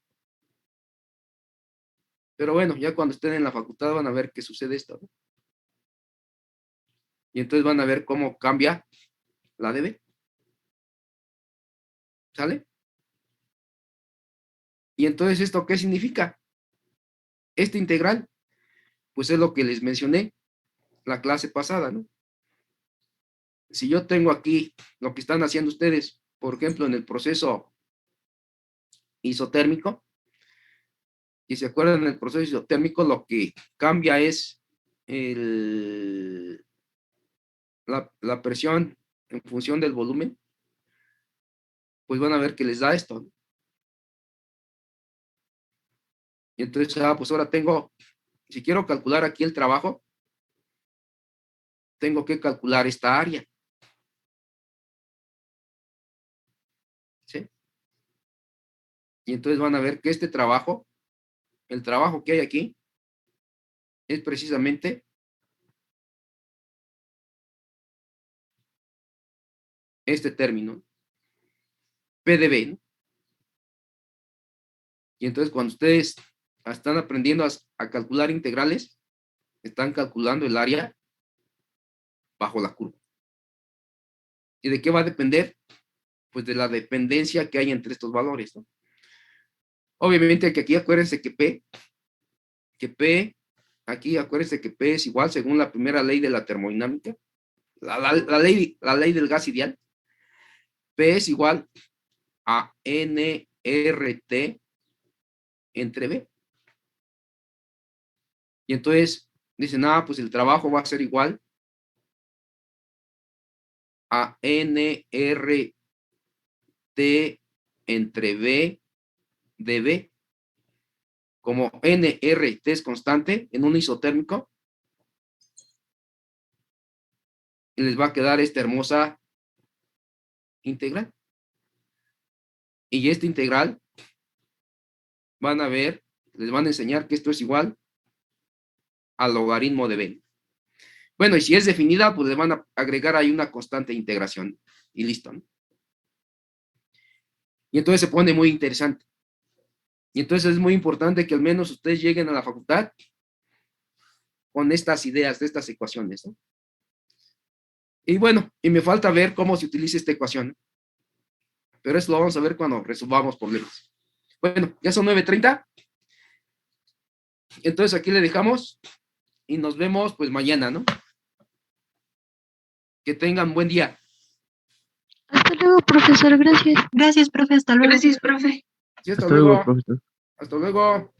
Speaker 1: Pero bueno, ya cuando estén en la facultad van a ver qué sucede esto, ¿no? Y entonces van a ver cómo cambia la dB. ¿Sale? Y entonces, ¿esto qué significa? Esta integral, pues es lo que les mencioné la clase pasada, ¿no? Si yo tengo aquí lo que están haciendo ustedes, por ejemplo, en el proceso isotérmico, y se acuerdan en el proceso isotérmico, lo que cambia es la presión en función del volumen, pues van a ver que les da esto, ¿no? Y entonces, pues ahora tengo, si quiero calcular aquí el trabajo, tengo que calcular esta área. ¿Sí? Y entonces van a ver que este trabajo, el trabajo que hay aquí, es precisamente este término, PdB, ¿no? Y entonces cuando ustedes están aprendiendo a calcular integrales, están calculando el área bajo la curva. ¿Y de qué va a depender? Pues de la dependencia que hay entre estos valores, ¿no? Obviamente que aquí acuérdense que P, aquí acuérdense que P es igual según la primera ley de la termodinámica, la ley del gas ideal. P es igual a nRT entre B. Y entonces dicen, pues el trabajo va a ser igual a nRT entre B de B. Como nRT es constante en un isotérmico, y les va a quedar esta hermosa integral. Y esta integral, van a ver, les van a enseñar que esto es igual al logaritmo de B. Bueno, y si es definida, pues le van a agregar ahí una constante de integración. Y listo, ¿no? Y entonces se pone muy interesante. Y entonces es muy importante que al menos ustedes lleguen a la facultad con estas ideas, de estas ecuaciones, ¿no? Y bueno, y me falta ver cómo se utiliza esta ecuación, ¿no? Pero eso lo vamos a ver cuando resolvamos problemas. Bueno, ya son 9:30. Entonces aquí le dejamos y nos vemos pues mañana, ¿no? Que tengan buen día.
Speaker 2: Hasta luego, profesor. Gracias. Gracias, profe. Hasta luego. Gracias, profe.
Speaker 1: Sí, hasta
Speaker 3: Hasta luego,
Speaker 1: luego.
Speaker 3: profesor.
Speaker 1: Hasta luego.